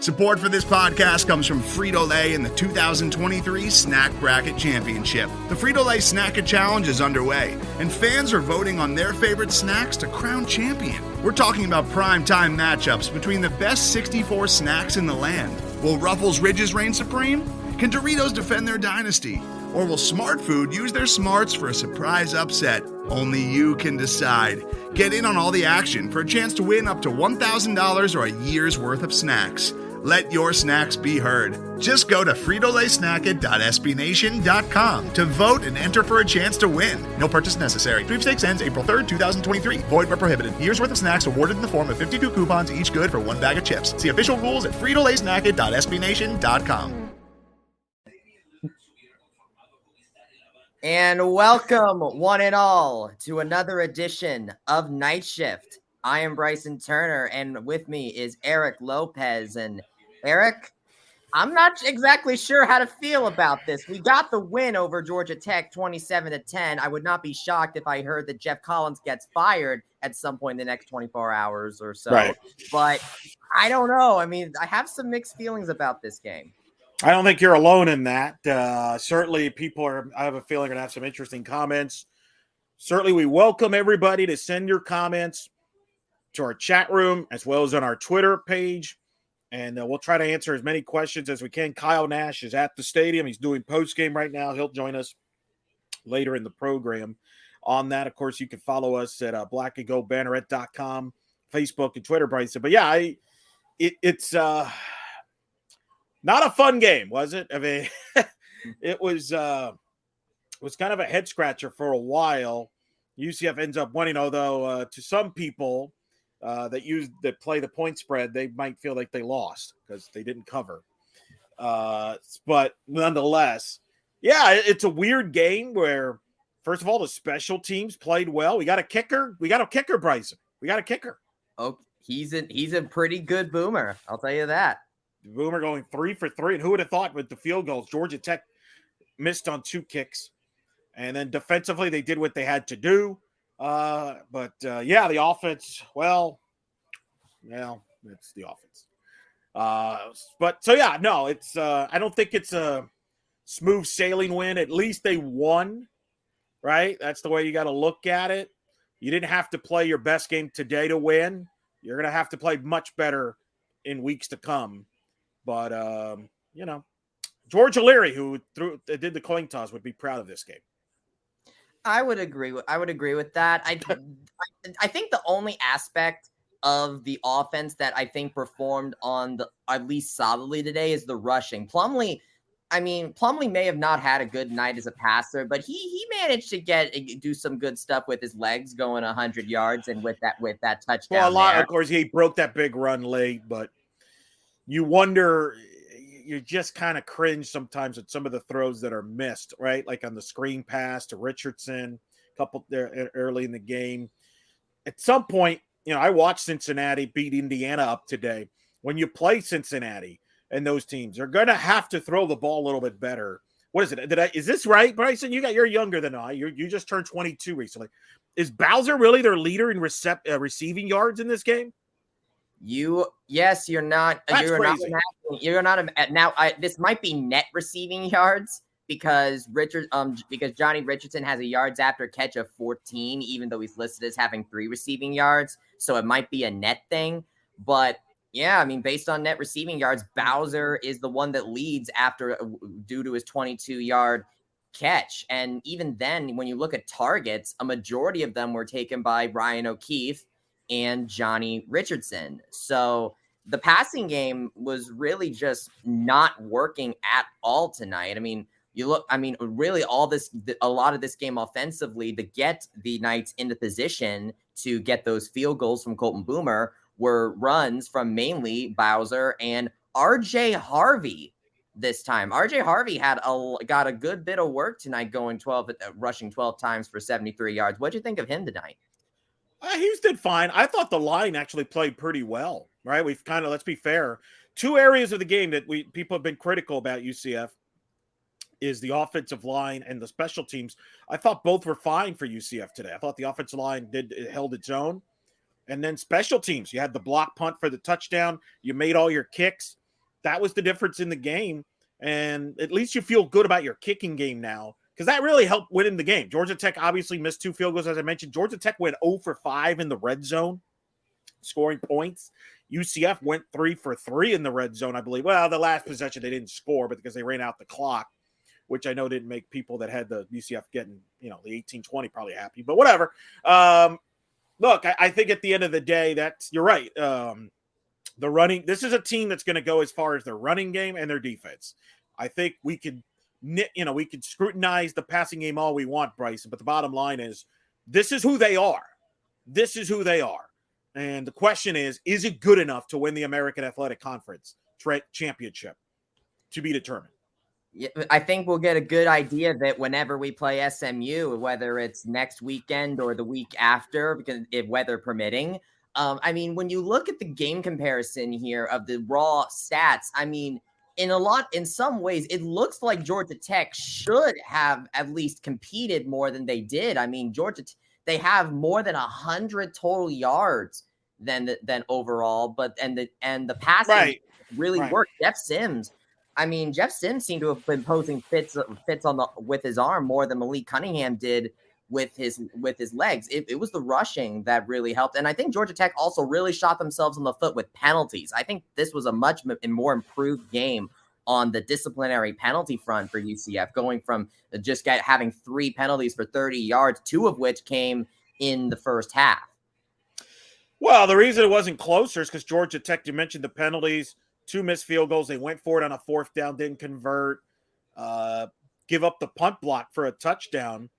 Support for this podcast comes from Frito-Lay and the 2023 Snack Bracket Championship. The Frito-Lay Snack Challenge is underway, and fans are voting on their favorite snacks to crown champion. We're talking about prime-time matchups between the best 64 snacks in the land. Will Ruffles Ridges reign supreme? Can Doritos defend their dynasty? Or will Smart Food use their smarts for a surprise upset? Only you can decide. Get in on all the action for a chance to win up to $1,000 or a year's worth of snacks. Let your snacks be heard. Just go to fritolaysnacket.sbnation.com to vote and enter for a chance to win. No purchase necessary. Sweepstakes ends April 3rd, 2023. Void where prohibited. Year's worth of snacks awarded in the form of 52 coupons, each good for one bag of chips. See official rules at fritolaysnacket.sbnation.com. And welcome, one and all, to another edition of Night Shift. I am Bryson Turner, and with me is Eric Lopez. And Eric, I'm not exactly sure how to feel about this. We got the win over Georgia Tech 27-10. I would not be shocked if I heard that Jeff Collins gets fired at some point in the next 24 hours or so. Right. But I don't know. I mean, I have some mixed feelings about this game. I don't think you're alone in that. Certainly people I have a feeling, going to have some interesting comments. Certainly we welcome everybody to send your comments to our chat room as well as on our Twitter page. And we'll try to answer as many questions as we can. Kyle Nash is at the stadium. He's doing post-game right now. He'll join us later in the program on that. Of course, you can follow us at blackandgoldbanneret.com, Facebook, and Twitter, Bryson. But, yeah, it's not a fun game, was it? I mean, it was kind of a head-scratcher for a while. UCF ends up winning, although to some people – that play the point spread, they might feel like they lost because they didn't cover. But nonetheless, yeah, it's a weird game where, first of all, the special teams played well. We got a kicker. Bryson. We got a kicker. Oh, he's a pretty good boomer. I'll tell you that. Boomer going 3 for 3. And who would have thought with the field goals? Georgia Tech missed on 2 kicks. And then defensively, they did what they had to do. But the offense, it's the offense. It's I don't think it's a smooth sailing win. At least they won, right? That's the way you got to look at it. You didn't have to play your best game today to win. You're going to have to play much better in weeks to come. But, George O'Leary, who did the coin toss, would be proud of this game. I would agree with that. I think the only aspect of the offense that I think performed on at least solidly today is the rushing. Plumlee may have not had a good night as a passer, but he managed to do some good stuff with his legs going 100 yards and with that touchdown. Well, of course, he broke that big run late, but you wonder. You just kind of cringe sometimes at some of the throws that are missed, right? Like on the screen pass to Richardson, a couple there early in the game. At some point, I watched Cincinnati beat Indiana up today. When you play Cincinnati and those teams, they're going to have to throw the ball a little bit better. What is it? Is this right, Bryson? You're younger than I. You just turned 22 recently. Is Bowser really their leader in receiving yards in this game? You're not. That's crazy. This might be net receiving yards because Johnny Richardson has a yards after catch of 14, even though he's listed as having 3 receiving yards. So it might be a net thing. But yeah, based on net receiving yards, Bowser is the one that leads due to his 22-yard catch. And even then, when you look at targets, a majority of them were taken by Ryan O'Keefe and Johnny Richardson. So the passing game was really just not working at all tonight. Really a lot of this game offensively to get the Knights into position to get those field goals from Colton Boomer were runs from mainly Bowser and RJ Harvey this time. RJ Harvey got a good bit of work tonight going rushing 12 times for 73 yards. What'd you think of him tonight? Hughes did fine. I thought the line actually played pretty well, right? We've let's be fair. 2 areas of the game that people have been critical about UCF is the offensive line and the special teams. I thought both were fine for UCF today. I thought the offensive line held its own. And then special teams, you had the block punt for the touchdown. You made all your kicks. that was the difference in the game. And at least you feel good about your kicking game now, because that really helped winning the game. Georgia Tech obviously missed 2 field goals, as I mentioned. Georgia Tech went 0 for 5 in the red zone, scoring points. UCF went 3 for 3 in the red zone, I believe. Well, the last possession they didn't score, but because they ran out the clock, which I know didn't make people that had the UCF getting, the 18-20 probably happy, but whatever. Look, I think at the end of the day, you're right. The running, this is a team that's going to go as far as their running game and their defense. I think we could scrutinize the passing game all we want, Bryson, but the bottom line is this is who they are. This is who they are. And the question is it good enough to win the American Athletic Conference championship? To be determined. Yeah, I think we'll get a good idea of it whenever we play SMU, whether it's next weekend or the week after, because if weather permitting. I mean, when you look at the game comparison here of the raw stats, I mean, in some ways, it looks like Georgia Tech should have at least competed more than they did. I mean, they have more than 100 total yards than overall, but the passing really worked. Jeff Sims seemed to have been posing fits with his arm more than Malik Cunningham did with his legs. It was the rushing that really helped. And I think Georgia Tech also really shot themselves in the foot with penalties. I think this was a much more improved game on the disciplinary penalty front for UCF, going from just having 3 penalties for 30 yards, 2 of which came in the first half. Well, the reason it wasn't closer is because Georgia Tech, you mentioned the penalties, 2 missed field goals. They went for it on a 4th down, didn't convert, give up the punt block for a touchdown.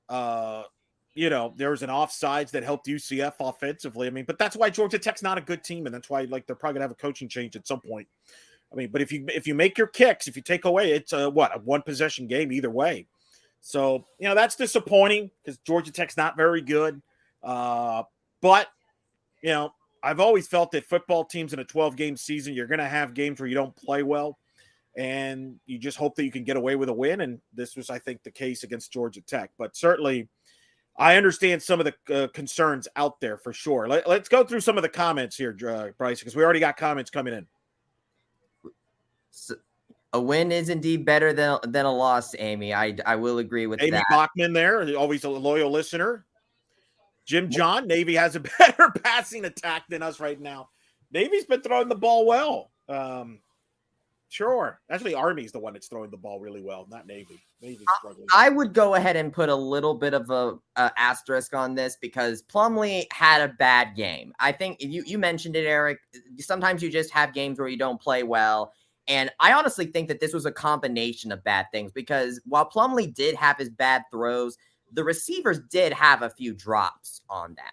There was an offsides that helped UCF offensively. I mean, but that's why Georgia Tech's not a good team, and that's why they're probably gonna have a coaching change at some point. I mean, but if you make your kicks, if you take away, it's a 1 possession game either way. So that's disappointing because Georgia Tech's not very good. But I've always felt that football teams in a 12-game season, you're gonna have games where you don't play well, and you just hope that you can get away with a win. And this was, I think, the case against Georgia Tech. But certainly, I understand some of the concerns out there for sure. Let's go through some of the comments here, Bryce, because we already got comments coming in. So, a win is indeed better than a loss, Amy. I will agree with Amy that. Amy Bachman there, always a loyal listener. Jim John, Navy has a better passing attack than us right now. Navy's been throwing the ball well. Sure. Actually, Army's the one that's throwing the ball really well, not Navy. Navy's struggling. I would go ahead and put a little bit of a asterisk on this because Plumlee had a bad game. I think you mentioned it, Eric. Sometimes you just have games where you don't play well. And I honestly think that this was a combination of bad things because while Plumlee did have his bad throws, the receivers did have a few drops on them.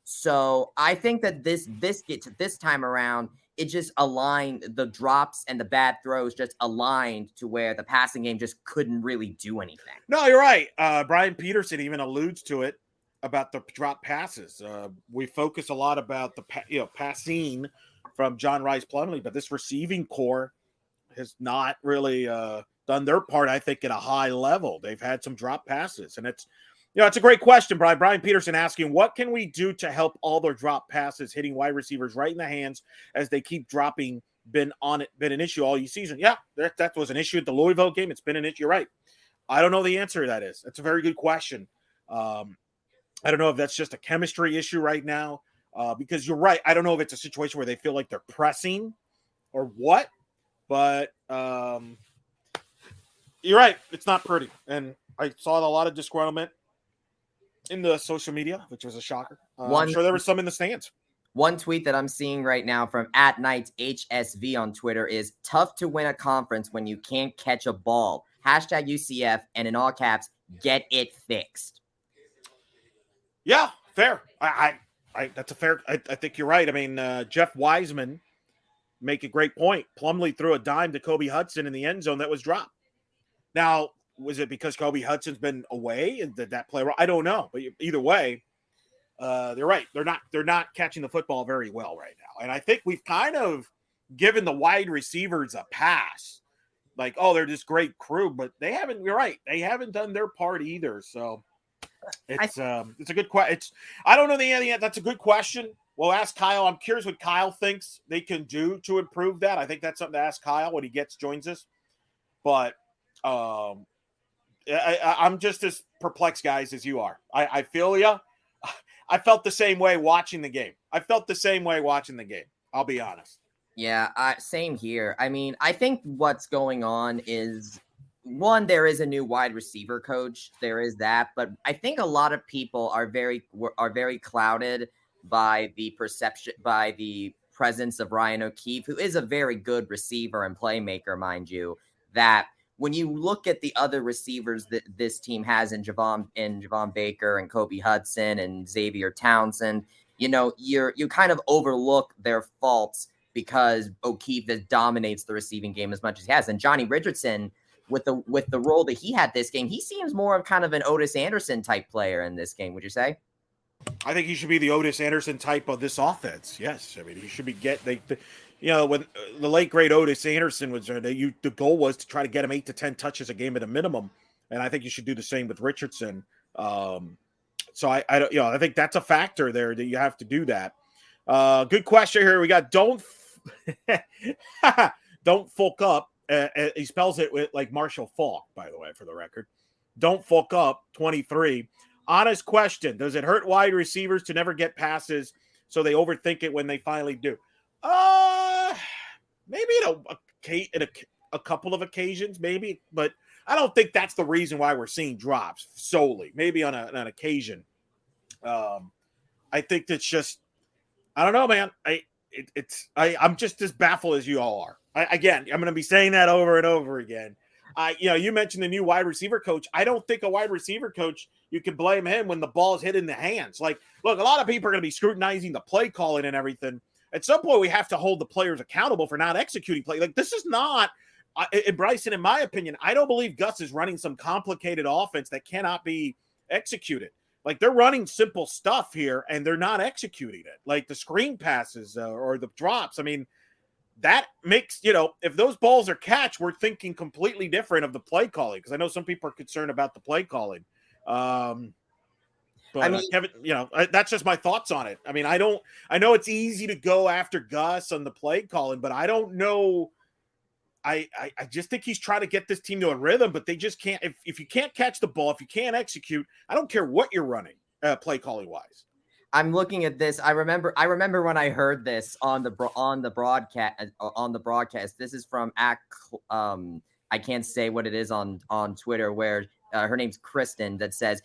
So I think that this time around, it just aligned, the drops and the bad throws just aligned to where the passing game just couldn't really do anything. No, you're right. Brian Peterson even alludes to it about the drop passes. We focus a lot about the passing from John Rice Plumlee, but this receiving core has not really done their part, I think, at a high level. They've had some drop passes, and it's a great question, Brian. Brian Peterson asking, what can we do to help all their drop passes hitting wide receivers right in the hands as they keep dropping? Been an issue all season. Yeah, that was an issue at the Louisville game. It's been an issue. You're right. I don't know the answer to that is. That's a very good question. I don't know if that's just a chemistry issue right now because you're right. I don't know if it's a situation where they feel like they're pressing or what. But you're right. It's not pretty. And I saw a lot of disgruntlement in the social media, which was a shocker. I'm sure there was some in the stands. One tweet that I'm seeing right now from @KnightsHSV on Twitter is tough to win a conference when you can't catch a ball. #UCF and in all caps, get it fixed. Yeah, fair. I that's a fair. I think you're right. I mean, Jeff Wiseman make a great point. Plumlee threw a dime to Kobe Hudson in the end zone that was dropped. Now, was it because Kobe Hudson's been away and did that play? I don't know, but either way, they're right. They're not catching the football very well right now, and I think we've kind of given the wide receivers a pass. Like, oh, they're this great crew, but they haven't. You're right. They haven't done their part either. So it's a good question. I don't know the answer yet. That's a good question. Well, ask Kyle. I'm curious what Kyle thinks they can do to improve that. I think that's something to ask Kyle when he joins us. But I'm just as perplexed, guys, as you are. I feel you. I felt the same way watching the game. I'll be honest. Yeah, same here. I mean, I think what's going on is one, there is a new wide receiver coach. There is that, but I think a lot of people are very clouded by the presence of Ryan O'Keefe, who is a very good receiver and playmaker, mind you. That when you look at the other receivers that this team has in Javon Baker and Kobe Hudson and Xavier Townsend, you kind of overlook their faults because O'Keefe dominates the receiving game as much as he has. And Johnny Richardson, with the role that he had this game, he seems more of kind of an Otis Anderson type player in this game, would you say? I think he should be the Otis Anderson type of this offense. Yes. I mean, he should be when the late great Otis Anderson was there, the goal was to try to get him 8 to 10 touches a game at a minimum. And I think you should do the same with Richardson. So I think that's a factor there that you have to do that. Good question here. We got don't fuck up. He spells it with like Marshall Faulk, by the way, for the record. Don't fuck up 23. Honest question. Does it hurt wide receivers to never get passes so they overthink it when they finally do? Maybe in a couple of occasions, maybe, but I don't think that's the reason why we're seeing drops solely. Maybe on an occasion. I think that's just, I don't know, man. I'm just as baffled as you all are. I'm going to be saying that over and over again. You mentioned the new wide receiver coach. I don't think a wide receiver coach, you can blame him when the ball is hit in the hands. Like, look, a lot of people are going to be scrutinizing the play calling and everything. At some point, we have to hold the players accountable for not executing play. Like, this is not, Bryson, in my opinion, I don't believe Gus is running some complicated offense that cannot be executed. Like, they're running simple stuff here, and they're not executing it. Like the screen passes or the drops. I mean, that makes, if those balls are catch, we're thinking completely different of the play calling, because I know some people are concerned about the play calling. But Kevin, that's just my thoughts on it. I mean, I know it's easy to go after Gus on the play calling, but I don't know. I just think he's trying to get this team to a rhythm, but they just can't. If you can't catch the ball, if you can't execute, I don't care what you're running, play calling wise. I'm looking at this. I remember when I heard this on the broadcast. This is from I can't say what it is on Twitter, where her name's Kristen, that says,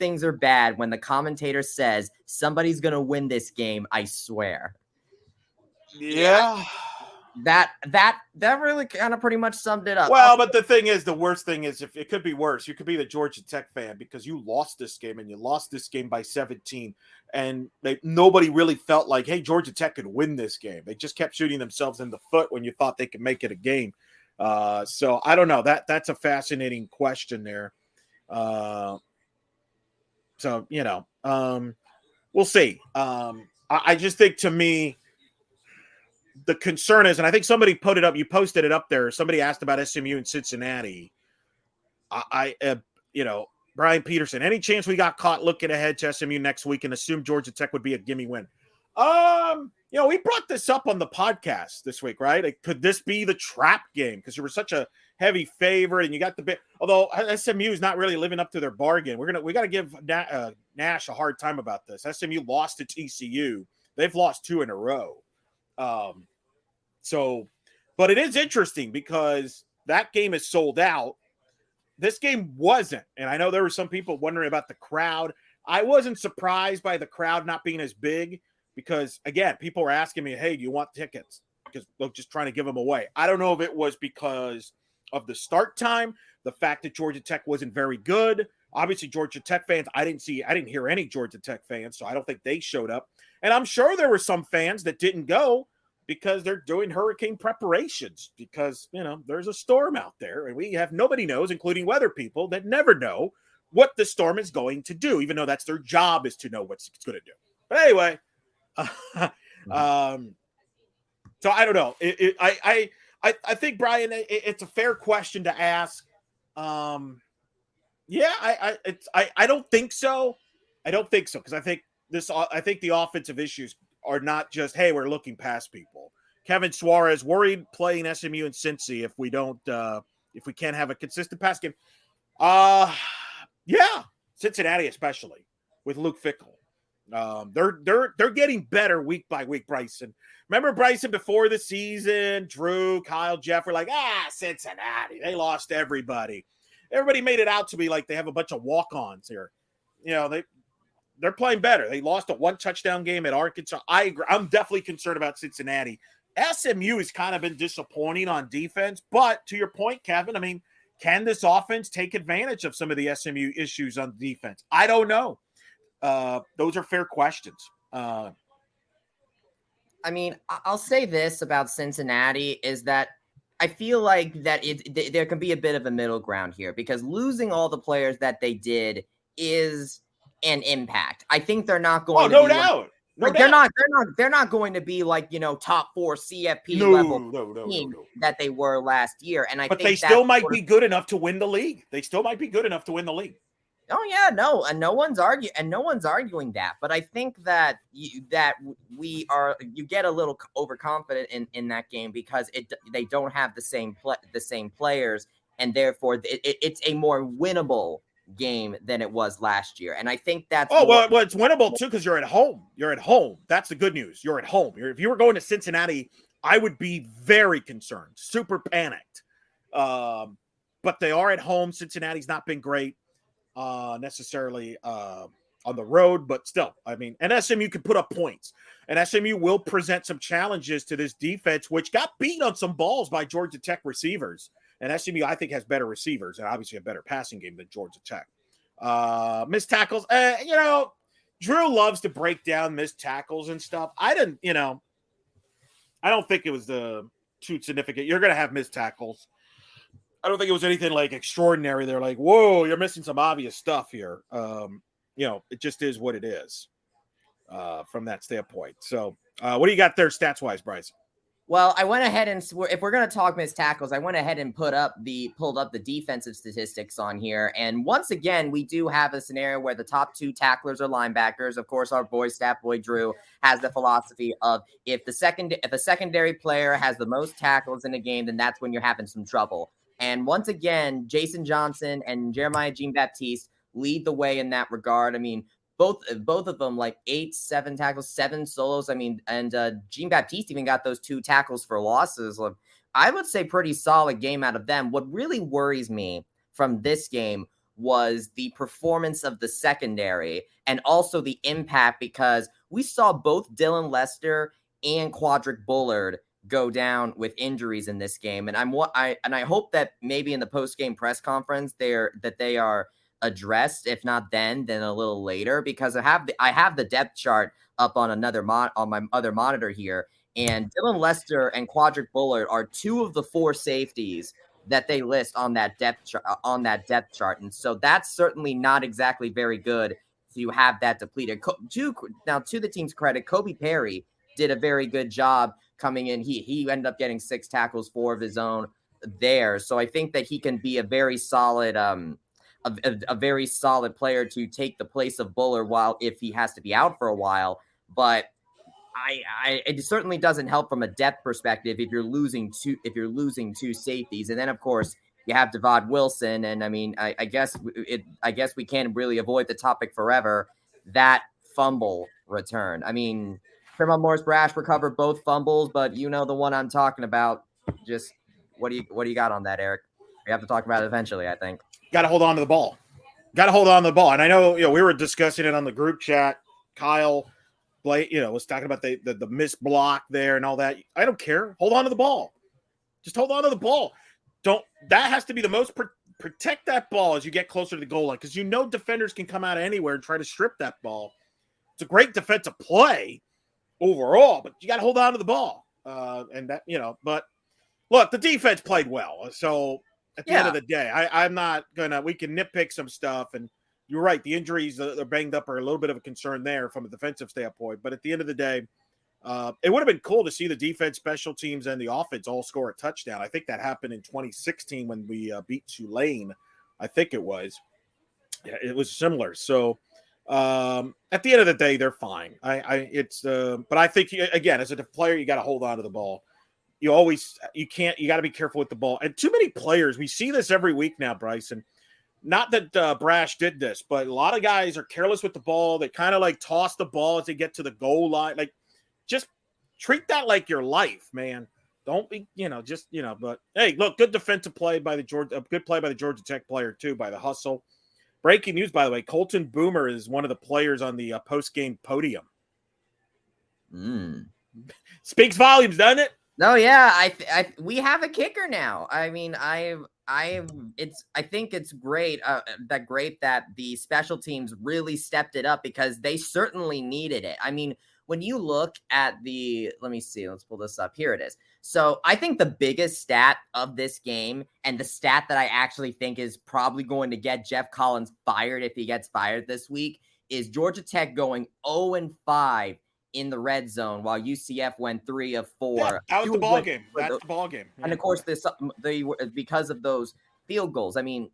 things are bad when the commentator says somebody's gonna win this game. I swear. Yeah. That really kind of pretty much summed it up. Well, but the thing is, the worst thing is, if it could be worse, you could be the Georgia Tech fan because you lost this game, and you lost this game by 17, and nobody really felt like, hey, Georgia Tech could win this game. They just kept shooting themselves in the foot when you thought they could make it a game. So I don't know. That's a fascinating question there. We'll see. I just think, to me, the concern is, and I think somebody put it up, you posted it up there. Somebody asked about SMU and Cincinnati. Brian Peterson, any chance we got caught looking ahead to SMU next week and assumed Georgia Tech would be a gimme win? We brought this up on the podcast this week, right? Could this be the trap game? Because you were such a heavy favorite and you got the bit, although SMU is not really living up to their bargain. We got to give Nash a hard time about this. SMU lost to TCU. They've lost 2 in a row. But it is interesting because that game is sold out. This game wasn't. And I know there were some people wondering about the crowd. I wasn't surprised by the crowd not being as big because, again, people were asking me, hey, do you want tickets? Because they're just trying to give them away. I don't know if it was because of the start time, the fact that Georgia Tech wasn't very good. Obviously, Georgia Tech fans, I didn't hear any Georgia Tech fans, so I don't think they showed up. And I'm sure there were some fans that didn't go because they're doing hurricane preparations because, there's a storm out there and nobody knows, including weather people, that never know what the storm is going to do, even though that's their job is to know what it's going to do. But anyway, so I don't know. I think, Brian, it's a fair question to ask. I don't think so. Because I think the offensive issues are not just, hey, we're looking past people. Kevin Suarez worried playing SMU and Cincy if we can't have a consistent pass game. Yeah, Cincinnati especially with Luke Fickell. They're getting better week by week, Bryson. Remember Bryson before the season, Drew, Kyle, Jeff were like, Cincinnati, they lost everybody. Everybody made it out to be like they have a bunch of walk-ons here. They're playing better. They lost a 1-touchdown game at Arkansas. I agree. I'm definitely concerned about Cincinnati. SMU has kind of been disappointing on defense, but to your point, Kevin, I mean, can this offense take advantage of some of the SMU issues on defense? I don't know. Those are fair questions. I mean, I'll say this about Cincinnati is that I feel like that there can be a bit of a middle ground here because losing all the players that they did is an impact. I think they're not going to be doubt. They're not going to be like, top 4 CFP level that they were last year. And but they still might be good enough to win the league. Oh yeah, no, and no one's arguing that. But I think that you get a little overconfident in that game because they don't have the same players, and therefore it's a more winnable game than it was last year. And I think that's well, it's winnable too because you're at home. You're at home. That's the good news. You're at home. If you were going to Cincinnati, I would be very concerned, super panicked. But they are at home. Cincinnati's not been great. Necessarily on the road, but still, I mean, and SMU can put up points, and SMU will present some challenges to this defense, which got beat on some balls by Georgia Tech receivers. And SMU, I think, has better receivers and obviously a better passing game than Georgia Tech. Missed tackles, Drew loves to break down missed tackles and stuff. I don't think it was too significant. You're going to have missed tackles. I don't think it was anything like extraordinary. They're like, whoa, you're missing some obvious stuff here. It just is what it is from that standpoint. So what do you got there stats-wise, Bryson? Well, I went ahead and if we're going to talk missed tackles, I went ahead and pulled up the defensive statistics on here. And once again, we do have a scenario where the top 2 tacklers are linebackers. Of course, our stat boy Drew has the philosophy of if a secondary player has the most tackles in a game, then that's when you're having some trouble. And once again, Jason Johnson and Jeremiah Jean-Baptiste lead the way in that regard. I mean, both of them like 8, 7 tackles, 7 solos. I mean, and Jean-Baptiste even got those 2 tackles for losses. I would say pretty solid game out of them. What really worries me from this game was the performance of the secondary and also the impact because we saw both Dylan Lester and Quadric Bullard go down with injuries in this game. And I hope that maybe in the post-game press conference they are addressed, if not then a little later, because I have the depth chart up on on my other monitor here, and Dylan Lester and Quadric Bullard are 2 of the 4 safeties that they list on that depth chart, and so that's certainly not exactly very good to have that depleted. To the team's credit, Kobe Perry did a very good job coming in. He ended up getting 6 tackles, 4 of his own there. So I think that he can be a very solid a very solid player to take the place of Bullard if he has to be out for a while. But it certainly doesn't help from a depth perspective if you're losing 2 safeties. And then of course you have Devod Wilson. And I mean, I guess we can't really avoid the topic forever. That fumble return. I mean, Tremont Morris-Brash recovered both fumbles, but the one I'm talking about. Just what do you got on that, Eric? We have to talk about it eventually, I think. Got to hold on to the ball. And I know, we were discussing it on the group chat. Kyle, Blake, was talking about the missed block there and all that. I don't care. Hold on to the ball. Just hold on to the ball. That has to be the most protect that ball as you get closer to the goal line because defenders can come out of anywhere and try to strip that ball. It's a great defensive play overall, but you got to hold on to the ball. But look, the defense played well. So at the end of the day, I'm not we can nitpick some stuff. And you're right. The injuries that are banged up are a little bit of a concern there from a defensive standpoint. But at the end of the day, it would have been cool to see the defense, special teams, and the offense all score a touchdown. I think that happened in 2016 when we beat Tulane. I think it was. Yeah, it was similar. So, At the end of the day, they're fine. But I think again, as a player, you got to hold on to the ball. You got to be careful with the ball. And too many players, we see this every week now, Bryson. Not that Brash did this, but a lot of guys are careless with the ball. They kind of like toss the ball as they get to the goal line. Like, just treat that like your life, man. Don't be, but hey, look, good defensive play by good play by the Georgia Tech player too, by the hustle. Breaking news, by the way, Colton Boomer is one of the players on the post-game podium. Speaks volumes, doesn't it? No, yeah, we have a kicker now. I mean, I think it's great that the special teams really stepped it up because they certainly needed it. I mean, when you look at let me see, let's pull this up. Here it is. So I think the biggest stat of this game, and the stat that I actually think is probably going to get Jeff Collins fired if he gets fired this week, is Georgia Tech going 0-5 in the red zone while UCF went 3 of 4. Yeah, that was the ball game. That's the ball game. Yeah. And of course, because of those field goals. I mean,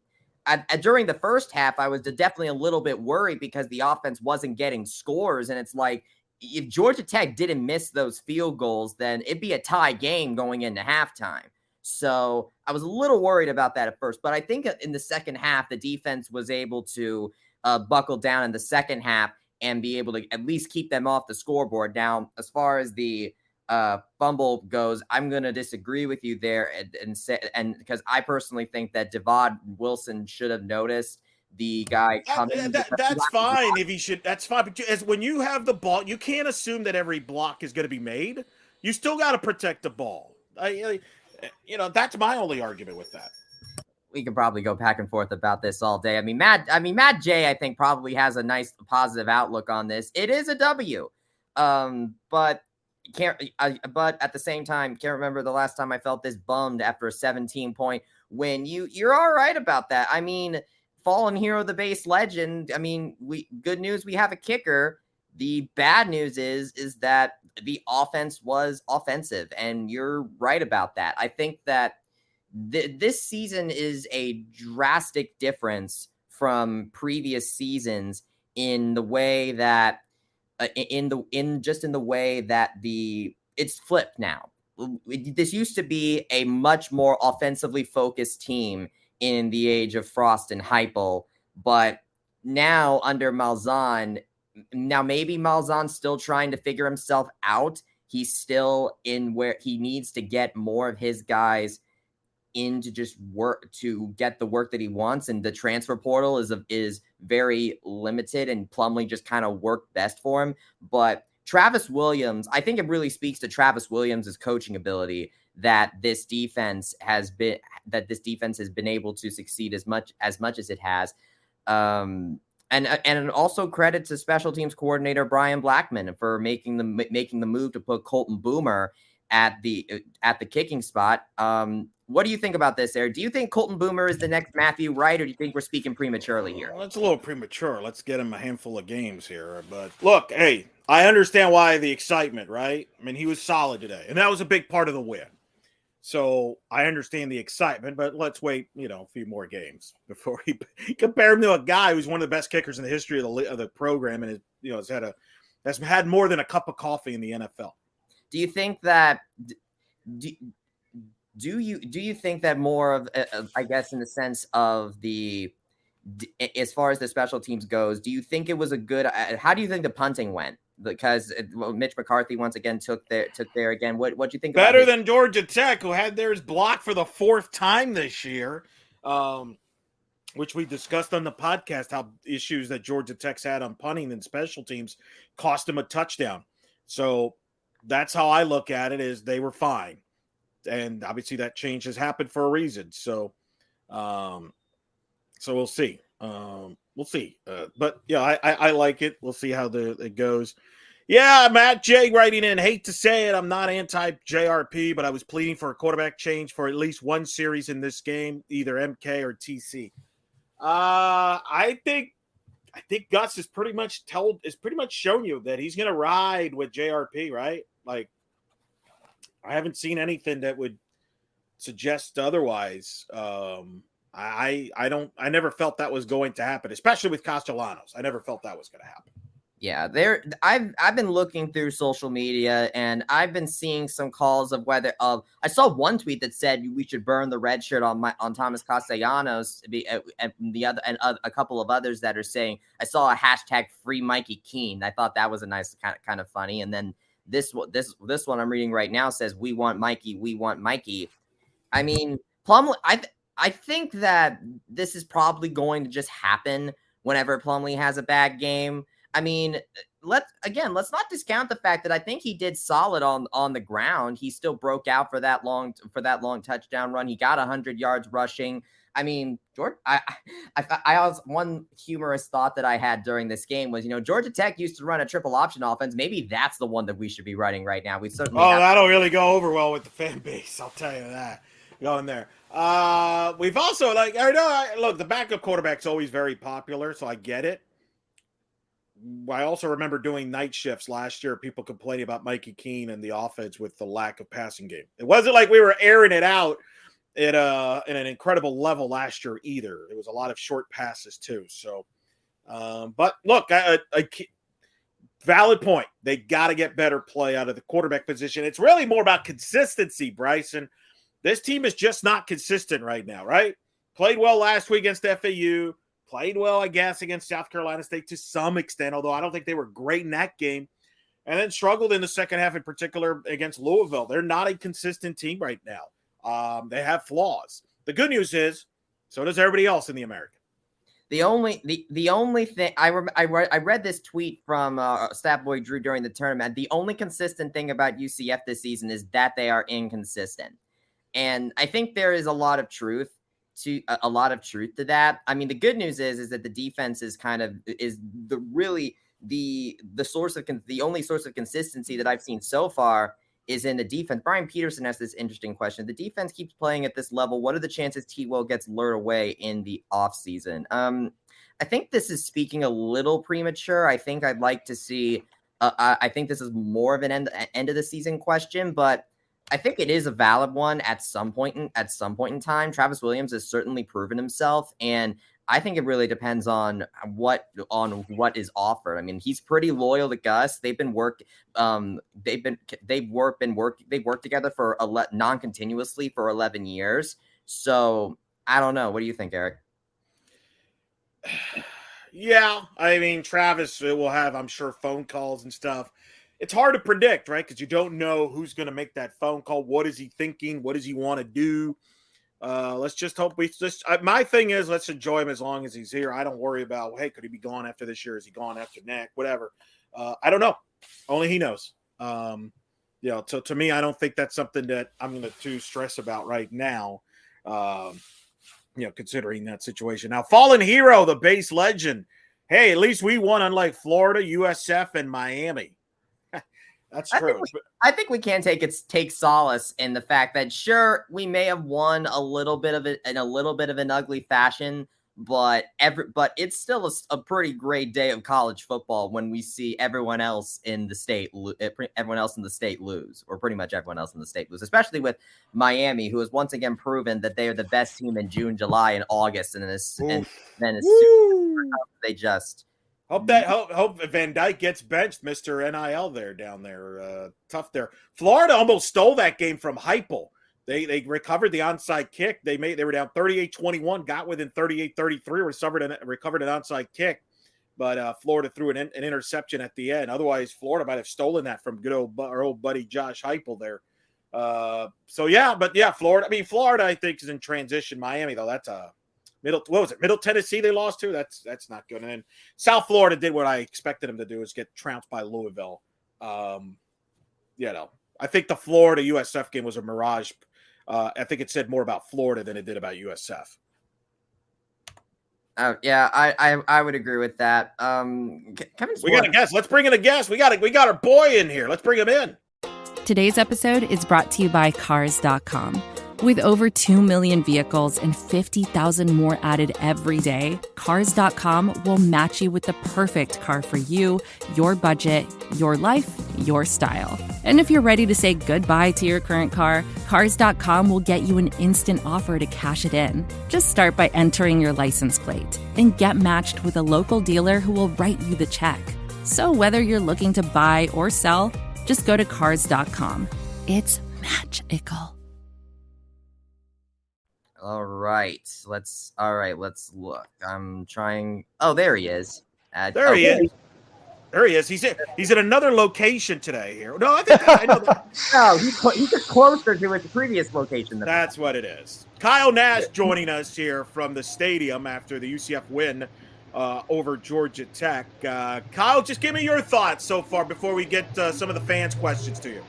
during the first half, I was definitely a little bit worried because the offense wasn't getting scores. And it's like, if Georgia Tech didn't miss those field goals, then it'd be a tie game going into halftime. So I was a little worried about that at first. But I think in the second half, the defense was able to buckle down in the second half and be able to at least keep them off the scoreboard. Now, as far as the fumble goes, I'm going to disagree with you there and because I personally think that Devon Wilson should have noticed the guy coming. That's fine if he should. That's fine. But when you have the ball, you can't assume that every block is going to be made. You still got to protect the ball. That's my only argument with that. We could probably go back and forth about this all day. I mean, Matt J, I think, probably has a nice positive outlook on this. It is a W, but at the same time, can't remember the last time I felt this bummed after a 17-point win. You're all right about that. I mean, fallen hero of the base legend. I mean, good news, we have a kicker. The bad news is that the offense was offensive, and you're right about that. I think that this season is a drastic difference from previous seasons in the way that it's flipped now. This used to be a much more offensively focused team in the age of Frost and Heupel, but now under Malzahn, maybe Malzahn's still trying to figure himself out. He's still in where he needs to get more of his guys into just work to get the work that he wants, and the transfer portal is very limited, and Plumlee just kind of worked best for him. But Travis Williams, I think it really speaks to Travis Williams' coaching ability that this defense has been able to succeed as much as it has. And also credit to special teams coordinator Brian Blackman for making the move to put Colton Boomer at the kicking spot. What do you think about this, Eric? Do you think Colton Boomer is the next Matthew Wright, or do you think we're speaking prematurely here? Well, that's a little premature. Let's get him a handful of games here. But look, hey, I understand why the excitement, right? I mean, he was solid today, and that was a big part of the win. So I understand the excitement, but let's wait, a few more games before he compare him to a guy who's one of the best kickers in the history of the program, and has had more than a cup of coffee in the NFL. Do you think that? Do you think that more of, I guess, in the sense of as far as the special teams goes, do you think it was a good? How do you think the punting went? Because Mitch McCarthy once again took there again. What do you think? Better than Georgia Tech, who had theirs blocked for the 4th time this year, which we discussed on the podcast. How issues that Georgia Tech's had on punting and special teams cost them a touchdown. So that's how I look at it. Is they were fine. And obviously that change has happened for a reason. So we'll see. We'll see. But yeah, I like it. We'll see how it goes. Yeah, Matt J writing in, hate to say it, I'm not anti-JRP, but I was pleading for a quarterback change for at least one series in this game, either MK or TC. I think Gus is pretty much shown you that he's going to ride with JRP, right? Like, I haven't seen anything that would suggest otherwise. I never felt that was going to happen, especially with Castellanos. I never felt that was going to happen. Yeah, I've been looking through social media and I've been seeing some calls of whether I saw one tweet that said we should burn the red shirt on Thomas Castellanos, and a couple of others that are saying I saw a hashtag free Mikey Keene. I thought that was a nice kind of funny. And then this one I'm reading right now says we want Mikey, we want Mikey. I mean, Plumlee, I think that this is probably going to just happen whenever Plumlee has a bad game. I mean, let's not discount the fact that I think he did solid on the ground. He still broke out for that long touchdown run. He got 100 yards rushing. I mean, George, I was, one humorous thought that I had during this game was, Georgia Tech used to run a triple option offense. Maybe that's the one that we should be running right now. We certainly that'll really go over well with the fan base. I'll tell you that. Going there. We've also look, the backup quarterback's always very popular, so I get it. I also remember doing night shifts last year, people complaining about Mikey Keene and the offense with the lack of passing game. It wasn't like we were airing it out at an incredible level last year either. There was a lot of short passes too. So, but look, a valid point. They got to get better play out of the quarterback position. It's really more about consistency, Bryson. This team is just not consistent right now, right? Played well last week against FAU. Played well, I guess, against South Carolina State to some extent, although I don't think they were great in that game. And then struggled in the second half in particular against Louisville. They're not a consistent team right now. They have flaws. The good news is, so does everybody else in the American. The only thing I read this tweet from Stat Boy Drew during the tournament. The only consistent thing about UCF this season is that they are inconsistent. And I think there is a lot of truth to that. I mean, the good news is that the defense is the only source of consistency that I've seen so far is in the defense. Brian Peterson has this interesting question. The defense keeps playing at this level. What are the chances T-Will gets lured away in the offseason? I think this is speaking a little premature. I think I'd like to see I think this is more of an end of the season question, but I think it is a valid one at some point in time. Travis Williams has certainly proven himself, and I think it really depends on what is offered. I mean, he's pretty loyal to Gus. They've worked together for non-continuously for 11 years. So I don't know. What do you think, Eric? Yeah, I mean, Travis will have, I'm sure, phone calls and stuff. It's hard to predict, right? Because you don't know who's going to make that phone call. What is he thinking? What does he want to do? Let's just hope my thing is, let's enjoy him as long as he's here. I don't worry about, hey, could he be gone after this year? Is he gone after next? Whatever. I don't know. Only he knows. So to me, I don't think that's something that I'm going to stress about right now. Considering that situation. Now, fallen hero, the base legend. Hey, at least we won, unlike Florida, USF, and Miami. That's true. I think we can take solace in the fact that sure, we may have won a little bit of it in a little bit of an ugly fashion, but it's still a pretty great day of college football when we see everyone else in the state lose, or pretty much everyone else in the state lose, especially with Miami, who has once again proven that they are the best team in June, July, and August, and then they just. Hope Van Dyke gets benched, Mr. NIL down there. Tough there. Florida almost stole that game from Heupel. They recovered the onside kick. They were down 38-21, got within 38-33, recovered an onside kick, but Florida threw an interception at the end. Otherwise, Florida might have stolen that from our old buddy Josh Heupel there. Florida. I mean, Florida, I think, is in transition. Miami, though, that's a Middle Tennessee they lost to? That's not good. And then South Florida did what I expected them to do, is get trounced by Louisville. I think the Florida USF game was a mirage. I think it said more about Florida than it did about USF. Yeah, I would agree with that. We got a guest. Let's bring in a guest. We got our boy in here. Let's bring him in. Today's episode is brought to you by Cars.com. With over 2 million vehicles and 50,000 more added every day, Cars.com will match you with the perfect car for you, your budget, your life, your style. And if you're ready to say goodbye to your current car, Cars.com will get you an instant offer to cash it in. Just start by entering your license plate and get matched with a local dealer who will write you the check. So whether you're looking to buy or sell, just go to Cars.com. It's magical. All right, let's look. I'm trying. Oh, there he is. There he is. There he is. He's at another location today here. No, I know that. No, he's just closer to his previous location. That's what it is. Kyle Nash joining us here from the stadium after the UCF win over Georgia Tech. Kyle, just give me your thoughts so far before we get some of the fans' questions to you.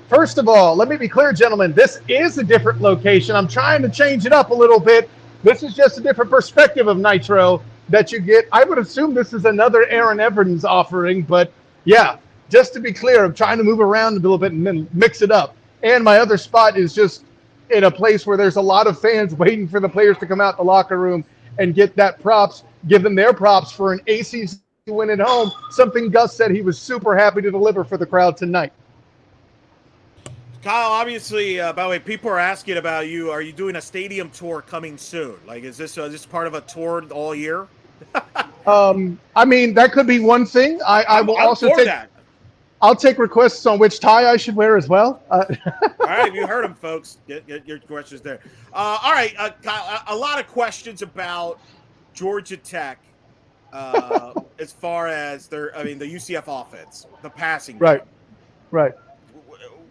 First of all, let me be clear, gentlemen. This is a different location. I'm trying to change it up a little bit. This is just a different perspective of Nitro that you get. I would assume this is another Aaron Evans offering, but yeah, just to be clear, I'm trying to move around a little bit and then mix it up. And my other spot is just in a place where there's a lot of fans waiting for the players to come out the locker room and get that props, give them their props for an ACC win at home, something Gus said he was super happy to deliver for the crowd tonight. Kyle, obviously, by the way, people are asking about you. Are you doing a stadium tour coming soon? Like, is this part of a tour all year? I mean, that could be one thing. I will also take that. I'll take requests on which tie I should wear as well. All right, you heard them, folks. Get your questions there. All right, Kyle, a lot of questions about Georgia Tech as far as the UCF offense, the passing game. Right.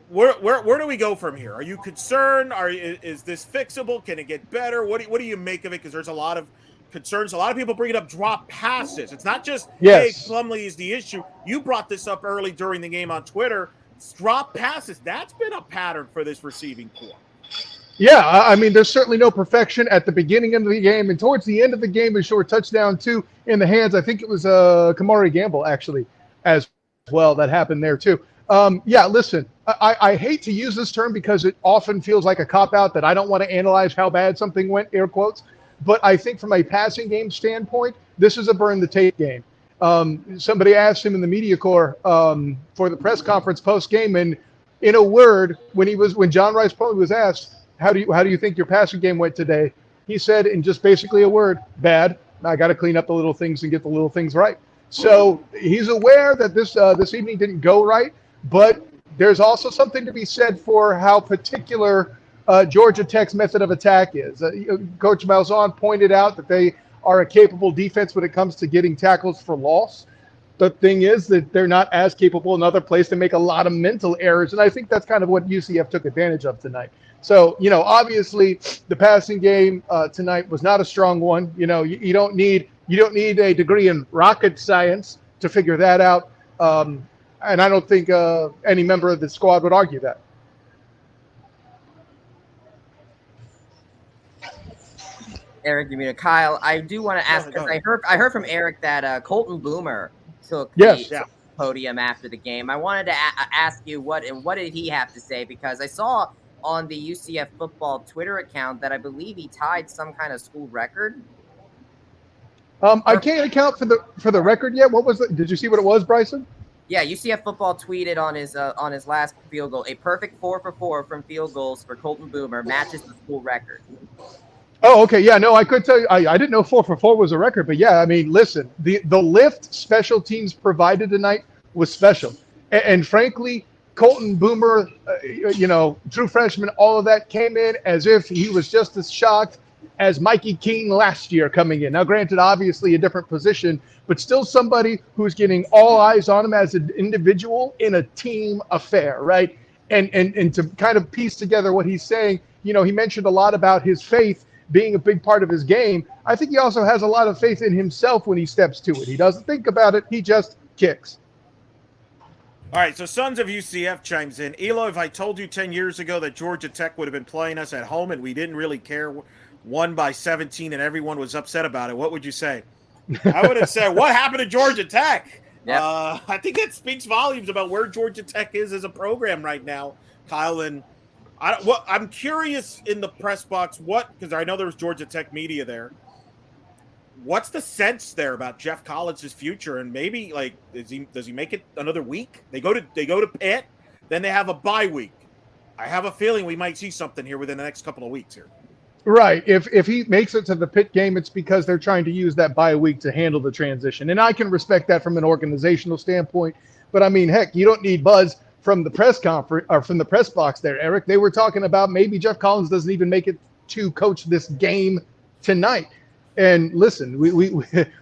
Where do we go from here? Are you concerned? Is this fixable? Can it get better? What do you make of it? Because there's a lot of concerns. A lot of people bringing up drop passes. It's not just, hey, Plumlee is the issue. You brought this up early during the game on Twitter. Drop passes. That's been a pattern for this receiving corps. Yeah, I mean, there's certainly no perfection at the beginning of the game. And towards the end of the game, a short touchdown, too, in the hands. I think it was Kamari Gamble, actually, as well. That happened there, too. Yeah, listen, I hate to use this term because it often feels like a cop-out that I don't want to analyze how bad something went, air quotes. But I think from a passing game standpoint, this is a burn-the-tape game. Somebody asked him in the media corps for the press conference post-game, and in a word, when John Rice Plumlee was asked, how do you think your passing game went today? He said, in just basically a word, bad. I got to clean up the little things and get the little things right. So he's aware that this evening didn't go right, but there's also something to be said for how particular Georgia Tech's method of attack is. Coach Malzahn pointed out that they are a capable defense when it comes to getting tackles for loss. The thing is that they're not as capable in other places to make a lot of mental errors, and I think that's kind of what UCF took advantage of tonight. So, obviously the passing game tonight was not a strong one. You don't need a degree in rocket science to figure that out. And I don't think any member of the squad would argue that. Eric, Kyle, I do want to ask, because I heard from Eric that Colton Boomer took the podium after the game. I wanted to ask you what did he have to say, because I saw on the UCF football Twitter account that I believe he tied some kind of school record. I can't account for the record yet. What was it? Did you see what it was, Bryson? Yeah, UCF football tweeted on his last field goal, a perfect 4 for 4 from field goals for Colton Boomer matches the school record. Oh, okay. Yeah, no, I could tell you. I didn't know 4 for 4 was a record, but yeah, I mean, listen, the lift special teams provided tonight was special, and frankly, Colton Boomer, true freshman, all of that came in as if he was just as shocked as Mikey Keene last year coming in. Now, granted, obviously a different position, but still somebody who's getting all eyes on him as an individual in a team affair, right? And to kind of piece together what he's saying, he mentioned a lot about his faith being a big part of his game. I think he also has a lot of faith in himself when he steps to it. He doesn't think about it. He just kicks. All right, so Sons of UCF chimes in. Elo, if I told you 10 years ago that Georgia Tech would have been playing us at home and we didn't really care, won by 17 and everyone was upset about it, what would you say? I would have said, what happened to Georgia Tech? Yep. I think that speaks volumes about where Georgia Tech is as a program right now, Kyle. And I'm curious in the press box, because I know there was Georgia Tech media there. What's the sense there about Jeff Collins' future? And maybe does he make it another week? They go to Pitt. Then they have a bye week. I have a feeling we might see something here within the next couple of weeks here. Right. If he makes it to the Pitt game, it's because they're trying to use that bye week to handle the transition. And I can respect that from an organizational standpoint. But I mean, heck, you don't need buzz from the press conference or from the press box there, Eric. They were talking about maybe Jeff Collins doesn't even make it to coach this game tonight. And listen, we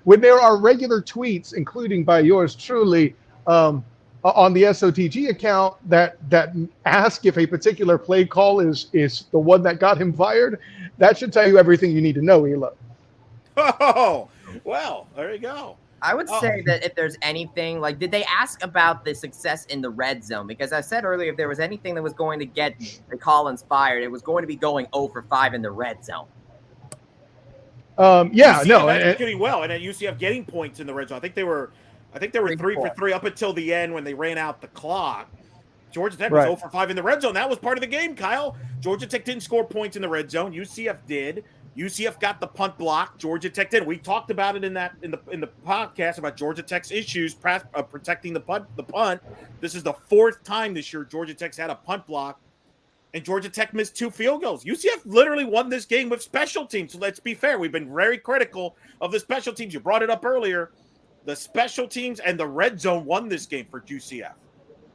when there are regular tweets, including by yours truly, on the SOTG account that ask if a particular play call is the one that got him fired, that should tell you everything you need to know, Elo. Oh, well, there you go. I would say that if there's anything, like, did they ask about the success in the red zone? Because I said earlier, if there was anything that was going to get the Collins fired, it was going to be going 0 for 5 in the red zone. Yeah, no. Executing well, and at UCF getting points in the red zone. I think they were 3 for 3 up until the end when they ran out the clock. Georgia Tech was 0 for 5 in the red zone. That was part of the game, Kyle. Georgia Tech didn't score points in the red zone. UCF did. UCF got the punt block. Georgia Tech did. We talked about it in the podcast about Georgia Tech's issues protecting the punt. This is the 4th time this year Georgia Tech's had a punt block, and Georgia Tech missed 2 field goals. UCF literally won this game with special teams. So let's be fair. We've been very critical of the special teams. You brought it up earlier. The special teams and the red zone won this game for UCF.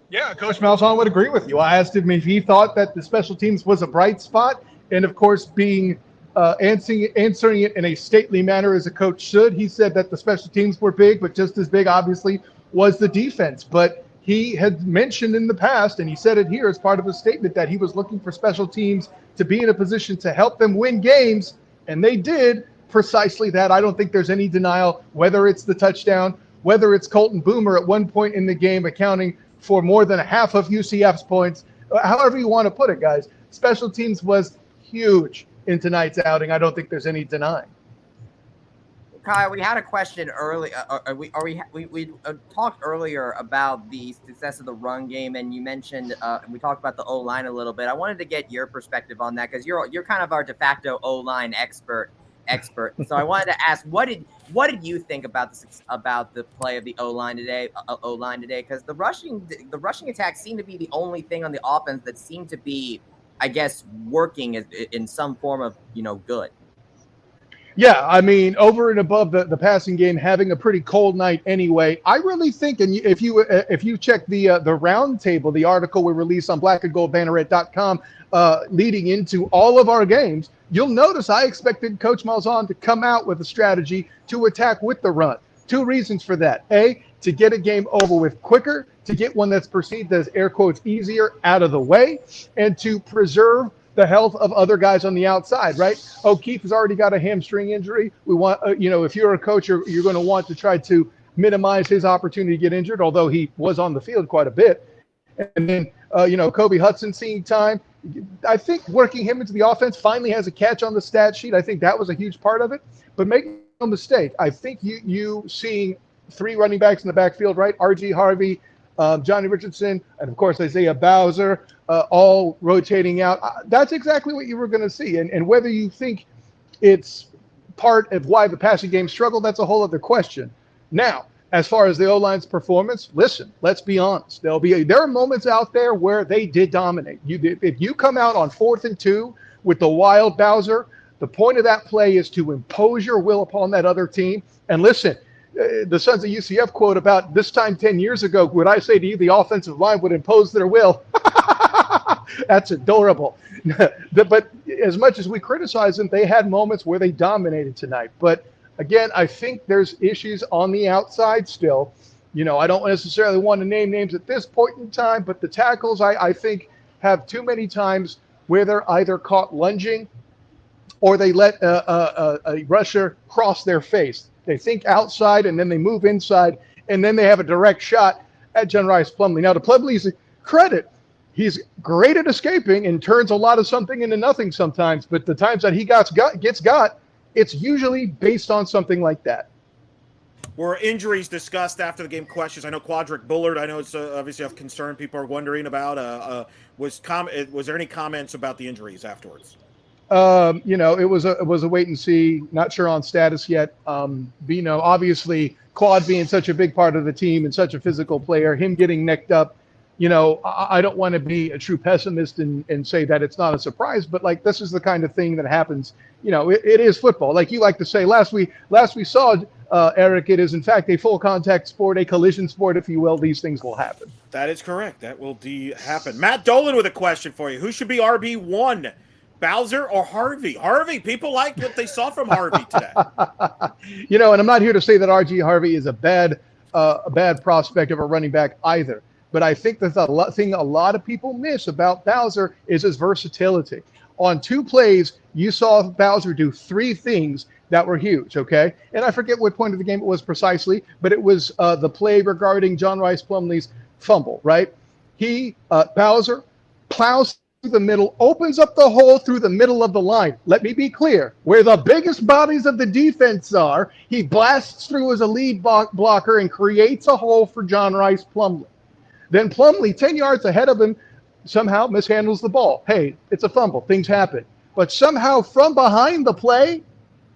Yeah, Coach Malzahn would agree with you. I asked him if he thought that the special teams was a bright spot, and of course, being answering it in a stately manner as a coach should. He said that the special teams were big, but just as big, obviously, was the defense. But he had mentioned in the past, and he said it here as part of a statement, that he was looking for special teams to be in a position to help them win games, and they did precisely that. I don't think there's any denial, whether it's the touchdown, whether it's Colton Boomer at one point in the game accounting for more than half of UCF's points, however you want to put it, guys. Special teams was huge in tonight's outing. I don't think there's any denying. Kyle, we had a question early. We talked earlier about the success of the run game, and you mentioned we talked about the O-line a little bit. I wanted to get your perspective on that because you're kind of our de facto O-line expert. So I wanted to ask, what did you think about the play of the O-line today? Because the rushing attack seemed to be the only thing on the offense that seemed to be, I guess, working in some form of, good. Yeah, I mean, over and above the passing game, having a pretty cold night anyway, I really think, and if you check the round table, the article we released on blackandgoldbanneret.com leading into all of our games, you'll notice I expected Coach Malzahn to come out with a strategy to attack with the run. 2 reasons for that. A, to get a game over with quicker, to get one that's perceived as air quotes easier out of the way, and to preserve the health of other guys on the outside, right? O'Keefe has already got a hamstring injury. We want, if you're a coach, you're going to want to try to minimize his opportunity to get injured, although he was on the field quite a bit. And then, Kobe Hudson seeing time. I think working him into the offense finally has a catch on the stat sheet. I think that was a huge part of it. But make no mistake, I think you seeing 3 running backs in the backfield, right? R.G. Harvey, Johnny Richardson, and of course Isaiah Bowser, all rotating out. That's exactly what you were going to see. And whether you think it's part of why the passing game struggled, that's a whole other question. Now, as far as the O-line's performance, listen, let's be honest. There are moments out there where they did dominate. If you come out on 4th and 2 with the wild Bowser, the point of that play is to impose your will upon that other team. And listen, the Sons of UCF quote about this time 10 years ago, would I say to you the offensive line would impose their will? That's adorable. But as much as we criticize them, they had moments where they dominated tonight. But again, I think there's issues on the outside still. I don't necessarily want to name names at this point in time, but the tackles, I think, have too many times where they're either caught lunging or they let a rusher cross their face. They think outside and then they move inside, and then they have a direct shot at Generais Plumlee. Now, to Plumlee's credit, he's great at escaping and turns a lot of something into nothing sometimes, but the times that he gets got, it's usually based on something like that. Were injuries discussed after the game? Questions. I know Quadric Bullard. I know it's obviously of concern. People are wondering about. Was there any comments about the injuries afterwards? It was a wait and see. Not sure on status yet. Obviously, Quad being such a big part of the team and such a physical player, him getting necked up, I don't want to be a true pessimist and say that it's not a surprise, but like this is the kind of thing that happens. It is football. Like you like to say, last we saw, Eric, it is in fact a full contact sport, a collision sport, if you will. These things will happen. That is correct. That will happen. Matt Dolan with a question for you. Who should be RB1? Bowser or Harvey? Harvey, people liked what they saw from Harvey today. And I'm not here to say that RG Harvey is a bad prospect of a running back either. But I think that the thing a lot of people miss about Bowser is his versatility. On 2 plays, you saw Bowser do 3 things that were huge, okay? And I forget what point of the game it was precisely, but it was the play regarding John Rice Plumlee's fumble, right? Bowser plows through the middle, opens up the hole through the middle of the line. Let me be clear. Where the biggest bodies of the defense are, he blasts through as a lead blocker and creates a hole for John Rice Plumlee. Then Plumlee, 10 yards ahead of him, somehow mishandles the ball. Hey, it's a fumble. Things happen. But somehow from behind the play,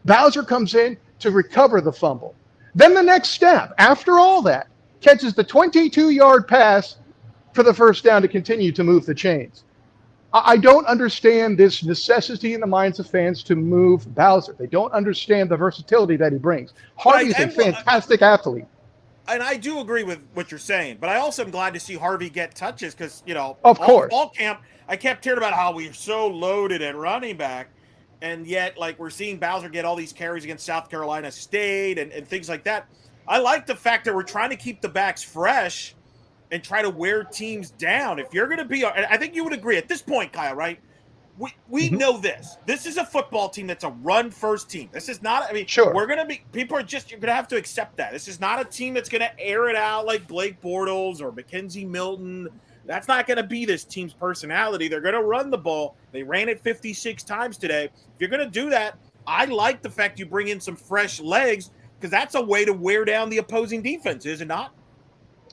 Bowser comes in to recover the fumble. Then the next step, after all that, catches the 22-yard pass for the first down to continue to move the chains. I don't understand this necessity in the minds of fans to move Bowser. They don't understand the versatility that he brings. Harvey's a fantastic athlete. And I do agree with what you're saying, but I also am glad to see Harvey get touches because, of course, all camp, I kept hearing about how we're so loaded at running back, and yet, like, we're seeing Bowser get all these carries against South Carolina State and things like that. I like the fact that we're trying to keep the backs fresh and try to wear teams down. If you're going to be – and I think you would agree at this point, Kyle, right? We know this. This is a football team that's a run-first team. This is not – sure. We're going to be – people are just – you're going to have to accept that. This is not a team that's going to air it out like Blake Bortles or Mackenzie Milton. That's not going to be this team's personality. They're going to run the ball. They ran it 56 times today. If you're going to do that, I like the fact you bring in some fresh legs because that's a way to wear down the opposing defense, is it not?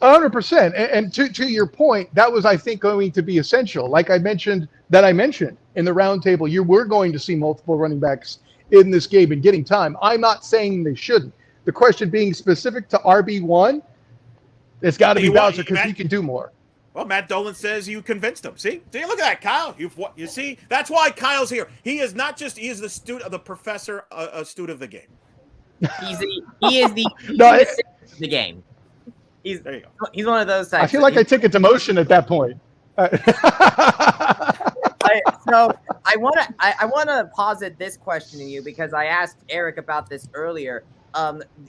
100%. And to your point, that was, I think, going to be essential. Like I mentioned in the roundtable, you were going to see multiple running backs in this game and getting time. I'm not saying they shouldn't. The question being specific to RB1, it's got to be Bowser because he can do more. Well, Matt Dolan says you convinced him. See, look at that, Kyle. You see, that's why Kyle's here. He is not just he is the student of the professor, a student of the game. He is the game. He's one of those types. I feel like I took a demotion at that point. So I want to posit this question to you because I asked Eric about this earlier.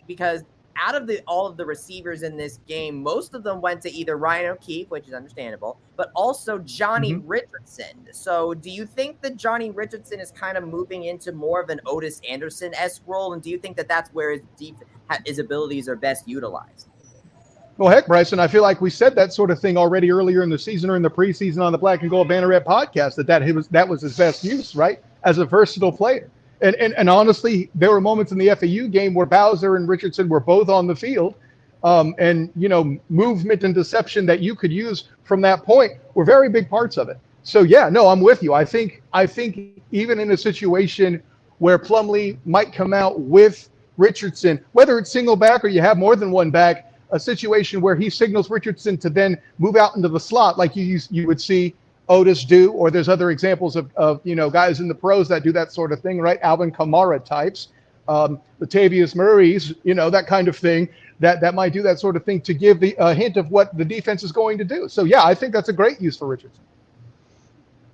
Because out of all of the receivers in this game, most of them went to either Ryan O'Keefe, which is understandable, but also Johnny Richardson. So do you think that Johnny Richardson is kind of moving into more of an Otis Anderson-esque role? And do you think that that's where his abilities are best utilized? Well, heck, Bryson, I feel like we said that sort of thing already earlier in the season or in the preseason on the Black and Gold Banneret podcast, that was his best use, right, as a versatile player. And honestly, there were moments in the FAU game where Bowser and Richardson were both on the field, and movement and deception that you could use from that point were very big parts of it. So yeah, no, I'm with you. I think even in a situation where Plumlee might come out with Richardson, whether it's single back or you have more than one back, a situation where he signals Richardson to then move out into the slot like you would see Otis do, or there's other examples of guys in the pros that do that sort of thing, right? Alvin Kamara types, Latavius Murray's, that kind of thing that might do that sort of thing to give a hint of what the defense is going to do. So yeah, I think that's a great use for Richardson.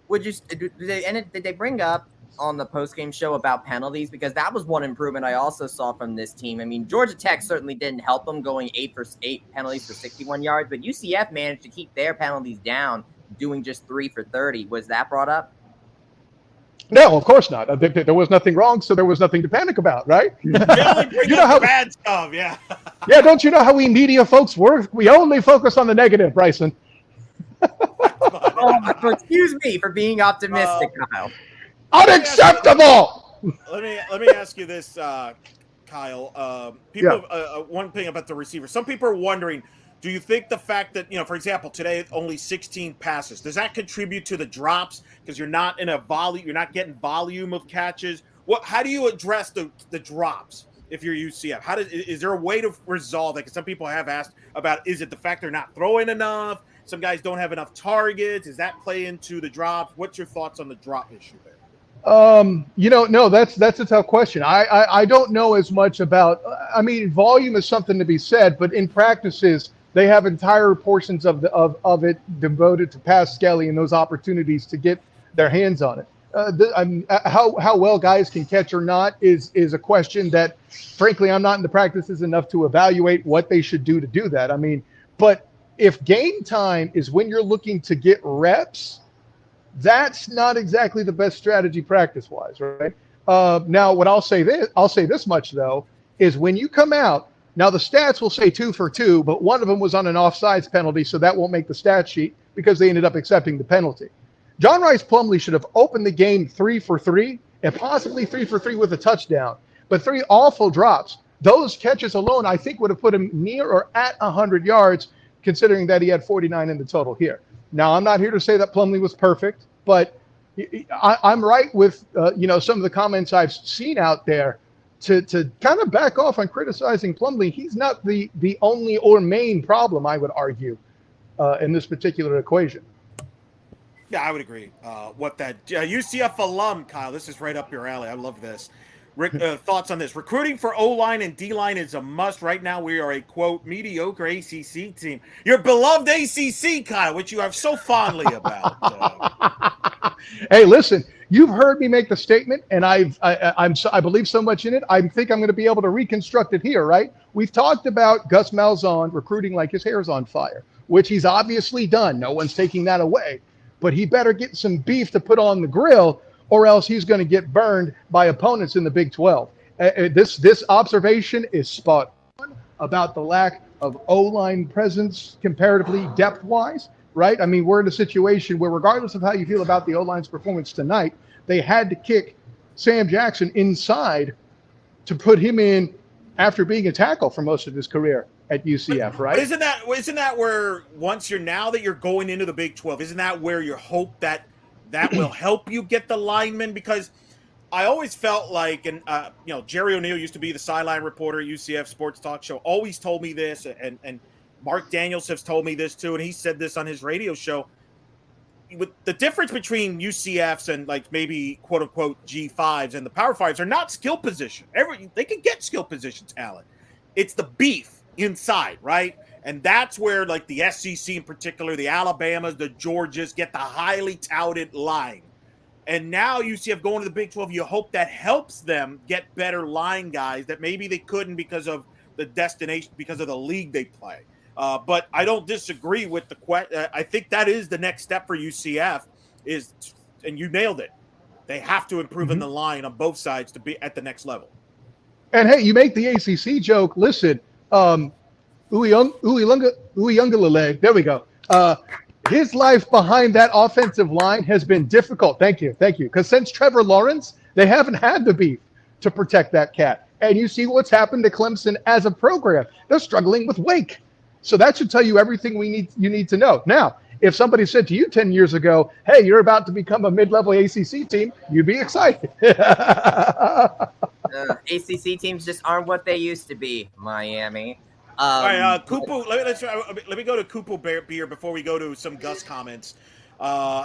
Did they bring up on the post-game show about penalties? Because that was one improvement I also saw from this team. I mean, Georgia Tech certainly didn't help them going 8 penalties for 61 yards, but UCF managed to keep their penalties down, doing just 3 for 30. Was that brought up? No, of course not. There was nothing wrong, so there was nothing to panic about, right? They only bring up bad stuff, yeah. Yeah, don't you know how we media folks work? We only focus on the negative, Bryson. Excuse me for being optimistic, Kyle. Unacceptable! Let me ask you this, Kyle. One thing about the receiver. Some people are wondering, do you think the fact that, for example, today only 16 passes, does that contribute to the drops because you're not getting volume of catches? How do you address the drops if you're UCF? Is there a way to resolve it? Because some people have asked about, is it the fact they're not throwing enough? some guys don't have enough targets? Does that play into the drop? What's your thoughts on the drop issue there? No, that's a tough question. I don't know as much about. I mean, volume is something to be said, but in practices, they have entire portions of it devoted to pass Skelly and those opportunities to get their hands on it. How well guys can catch or not is a question that, frankly, I'm not in the practices enough to evaluate what they should do to do that. I mean, but if game time is when you're looking to get reps, that's not exactly the best strategy practice-wise, right? Now, what I'll say this much though, is when you come out, now the stats will say 2 for 2, but one of them was on an offsides penalty, so that won't make the stat sheet because they ended up accepting the penalty. John Rice Plumlee should have opened the game 3 for 3 and possibly 3 for 3 with a touchdown, but 3 awful drops. Those catches alone, I think, would have put him near or at 100 yards, considering that he had 49 in the total here. Now, I'm not here to say that Plumlee was perfect, but I'm right with some of the comments I've seen out there to kind of back off on criticizing Plumlee. He's not the only or main problem, I would argue, in this particular equation. Yeah, I would agree. What that UCF alum, Kyle, this is right up your alley. I love this. Rick, thoughts on this? Recruiting for O-line and D-line is a must. Right now, we are a, quote, mediocre ACC team. Your beloved ACC, Kyle, which you have so fondly about. Hey, listen, you've heard me make the statement, and I believe so much in it, I think I'm going to be able to reconstruct it here, right? We've talked about Gus Malzahn recruiting like his hair's on fire, which he's obviously done. No one's taking that away. But he better get some beef to put on the grill, or else he's going to get burned by opponents in the Big 12. This observation is spot on about the lack of O-line presence comparatively depth-wise, right? I mean, we're in a situation where regardless of how you feel about the O-line's performance tonight, they had to kick Sam Jackson inside to put him in after being a tackle for most of his career at UCF, right? But isn't that where now that you're going into the Big 12, isn't that where you hope that will help you get the linemen? Because I always felt like, and Jerry O'Neill used to be the sideline reporter at UCF Sports Talk Show, always told me this, and Mark Daniels has told me this too, and he said this on his radio show. With the difference between UCFs and like maybe quote unquote G5s and the Power Fives are not skill position. They can get skill position talent. It's the beef inside, right? And that's where like the SEC in particular, the Alabamas, the Georgias get the highly touted line. And now UCF going to the Big 12, you hope that helps them get better line guys that maybe they couldn't because of the destination, because of the league they play. But I don't disagree with the question. I think that is the next step for UCF and you nailed it. They have to improve in the line on both sides to be at the next level. And hey, you make the ACC joke. Listen, Uiagalelei, there we go. His life behind that offensive line has been difficult. Thank you. Because since Trevor Lawrence, they haven't had the beef to protect that cat. And you see what's happened to Clemson as a program. They're struggling with Wake. So that should tell you everything you need to know. Now, if somebody said to you 10 years ago, hey, you're about to become a mid-level ACC team, you'd be excited. ACC teams just aren't what they used to be, Miami. All right, Kupu, let me go to Kupu Beer before we go to some Gus comments.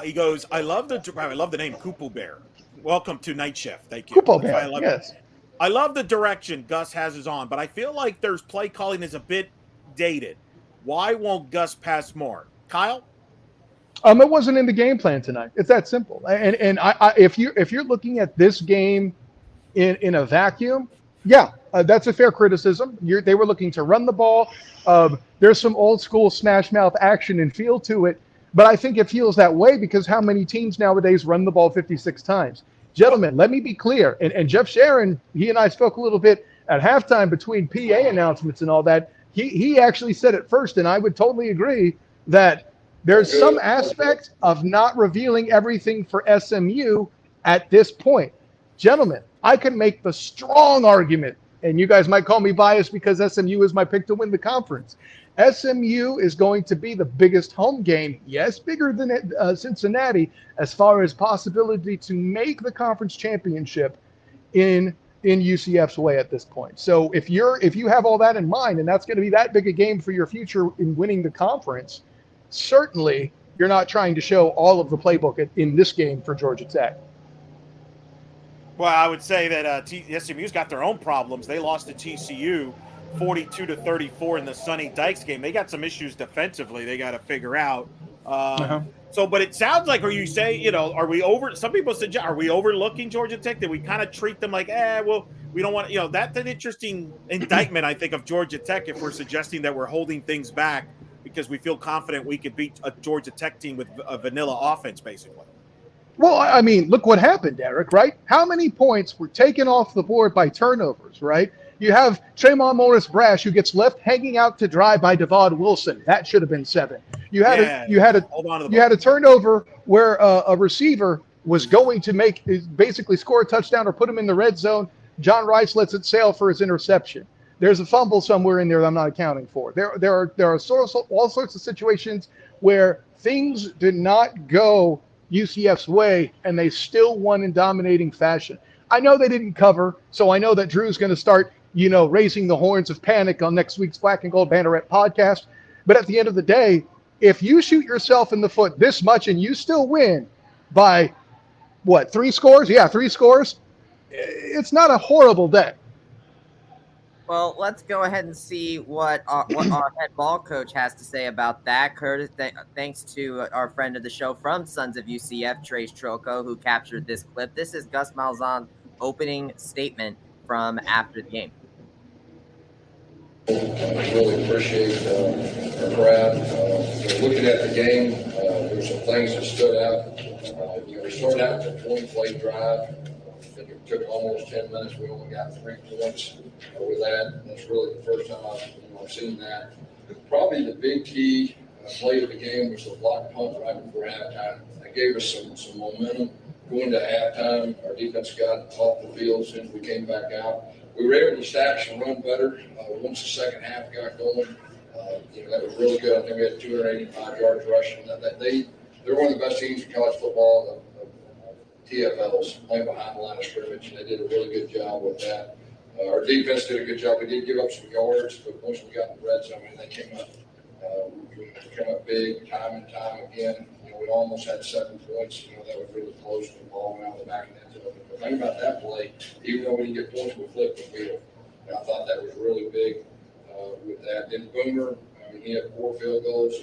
He goes, I love the name Kupu Bear. Welcome to Night Shift. Thank you. Kupu Bear, yes. I love the direction Gus has us on, but I feel like there's play calling is a bit dated. Why won't Gus pass more? Kyle? It wasn't in the game plan tonight. It's that simple. And if you're looking at this game in a vacuum, yeah, that's a fair criticism. They were looking to run the ball. There's some old school smash mouth action and feel to it, but I think it feels that way because how many teams nowadays run the ball 56 times? Gentlemen, let me be clear. And Jeff Sharon, he and I spoke a little bit at halftime between PA announcements and all that. He actually said it first, and I would totally agree that there's some aspect of not revealing everything for SMU at this point. Gentlemen, I can make the strong argument, and you guys might call me biased because SMU is my pick to win the conference. SMU is going to be the biggest home game, yes, bigger than Cincinnati, as far as possibility to make the conference championship in UCF's way at this point. So if you have all that in mind, and that's going to be that big a game for your future in winning the conference, certainly you're not trying to show all of the playbook in this game for Georgia Tech. Well, I would say that SMU's got their own problems. They lost to TCU 42-34 in the Sonny Dykes game. They got some issues defensively they got to figure out. So, but it sounds like, are you saying, are we over? Some people suggest, are we overlooking Georgia Tech? Did we kind of treat them like, well, we don't want, that's an interesting indictment, I think, of Georgia Tech if we're suggesting that we're holding things back because we feel confident we could beat a Georgia Tech team with a vanilla offense, basically. Well, I mean, look what happened, Derek, right? How many points were taken off the board by turnovers, right? You have Tremont Morris-Brash, who gets left hanging out to dry by Devon Wilson. That should have been 7. You had a turnover where a receiver was going to basically score a touchdown or put him in the red zone. John Rice lets it sail for his interception. There's a fumble somewhere in there that I'm not accounting for. There are all sorts of situations where things did not go UCF's way, and they still won in dominating fashion. I know they didn't cover, so I know that Drew's going to start, raising the horns of panic on next week's Black and Gold Banneret podcast. But at the end of the day, if you shoot yourself in the foot this much and you still win by, 3 scores? Yeah, 3 scores. It's not a horrible day. Well, let's go ahead and see what our head ball coach has to say about that. Curtis, thanks to our friend of the show from Sons of UCF, Trace Troco, who captured this clip. This is Gus Malzahn's opening statement from after the game. I really appreciate our crowd. Looking at the game, there's some things that stood out. We started out with a 20-play drive. I think it took almost 10 minutes. We only got 3 points with that. That's really the first time I've seen that. Probably the big key play of the game was the block punt right before halftime. That gave us some momentum. Going to halftime, our defense got off the field since we came back out. We were able to stash and run better once the second half got going. That was really good. I think we had 285 yards rushing. They're one of the best teams in college football. TFLs playing behind the line of scrimmage. They did a really good job with that. Our defense did a good job. We did give up some yards, but once we got in the red zone, they came up big time and time again. We almost had 7 points. That was really close to the ball went out the back of the end zone. The thing about that play, even though we didn't get points, we flipped the field. I thought that was really big with that. Then Boomer, he had 4 field goals.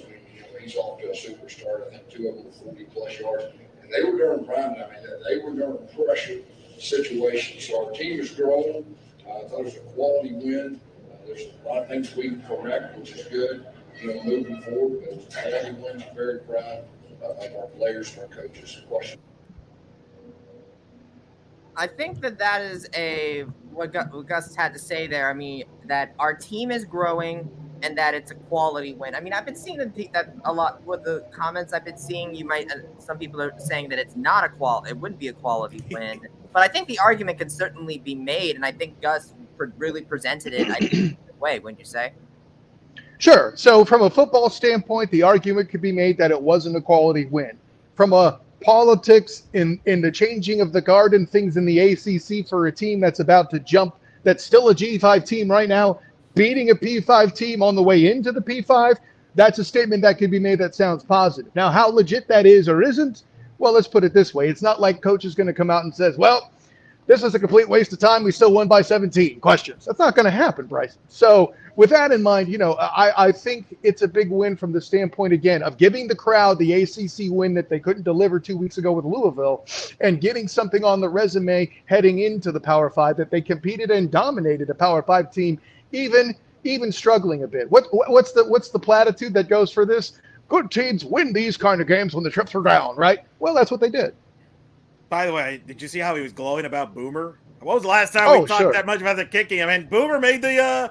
He's off to a super start. I think 2 of them were 40-plus yards. And they were during prime time. They were during pressure situations. So our team is growing. I thought it was a quality win. There's a lot of things we can correct, which is good. Moving forward, but it was a quality win. I'm very proud of our players and our coaches. Question. I think that is what Gus had to say there. I mean, that our team is growing and that it's a quality win. I mean, I've been seeing that a lot with the comments I've been seeing. Some people are saying that it's not it wouldn't be a quality win. But I think the argument can certainly be made, and I think Gus really presented it, in a way, wouldn't you say? Sure. So from a football standpoint, the argument could be made that it wasn't a quality win. From a politics in the changing of the guard and things in the ACC for a team that's about to jump, that's still a G5 team right now, beating a P5 team on the way into the P5, that's a statement that could be made that sounds positive. Now, how legit that is or isn't, well, let's put it this way. It's not like coach is going to come out and says, well, this is a complete waste of time. We still won by 17. Questions. That's not going to happen, Bryson. So with that in mind, I think it's a big win from the standpoint, again, of giving the crowd the ACC win that they couldn't deliver 2 weeks ago with Louisville and getting something on the resume heading into the Power 5 that they competed and dominated a Power 5 team, even struggling a bit. What's the platitude that goes for this? Good teams win these kind of games when the chips are down, right? Well, that's what they did. By the way, did you see how he was glowing about Boomer? What was the last time we talked that much about the kicking? I mean, Boomer made the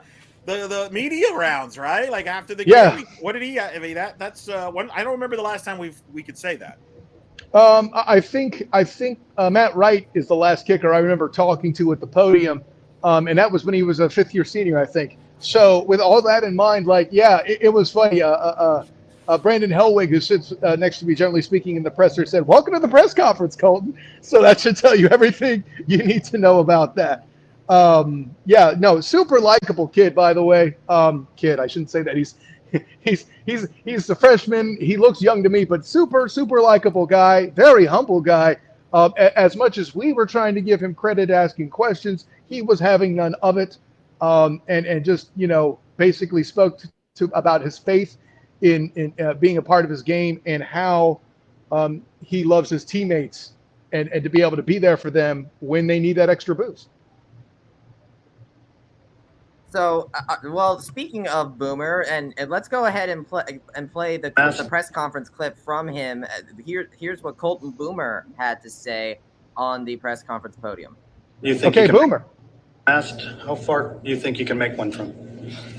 media rounds, right? Like after the game. What did he? I mean, that's one. I don't remember the last time we could say that. I think Matt Wright is the last kicker I remember talking to at the podium, and that was when he was a 5th-year senior, I think. So with all that in mind, it was funny. Brandon Hellwig, who sits next to me, generally speaking, in the presser, said, "Welcome to the press conference, Colton." So that should tell you everything you need to know about that. Super likable kid, by the way. I shouldn't say that. he's a freshman. He looks young to me, but super likable guy, very humble guy. As much as we were trying to give him credit asking questions, he was having none of it, and just basically spoke to about his faith in being a part of his game and how he loves his teammates and to be able to be there for them when they need that extra boost. So, well, speaking of Boomer, and let's go ahead and play the press conference clip from him. Here's what Colton Boomer had to say on the press conference podium. Okay, Boomer. Asked, how far do you think you can make one from?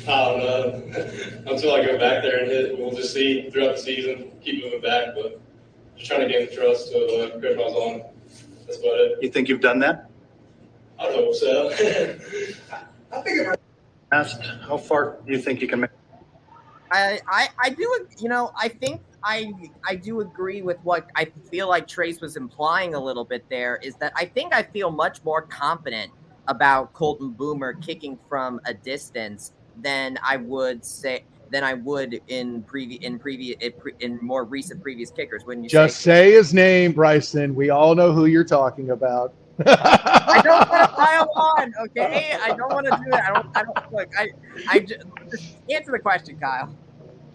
I don't know. Until I go back there and hit, we'll just see throughout the season. Keep moving back, but just trying to gain the trust of Coach Malzahn. That's about it. You think you've done that? I hope so. I think asked, how far do you think you can make? I do, I think I do agree with what I feel like Trace was implying a little bit there, is that I think I feel much more confident about Colton Boomer kicking from a distance than I would in more recent previous kickers. When you just say his name, Bryson, we all know who you're talking about. I don't want to pile on, okay? I don't want to do that. I don't look. I just answer the question, Kyle.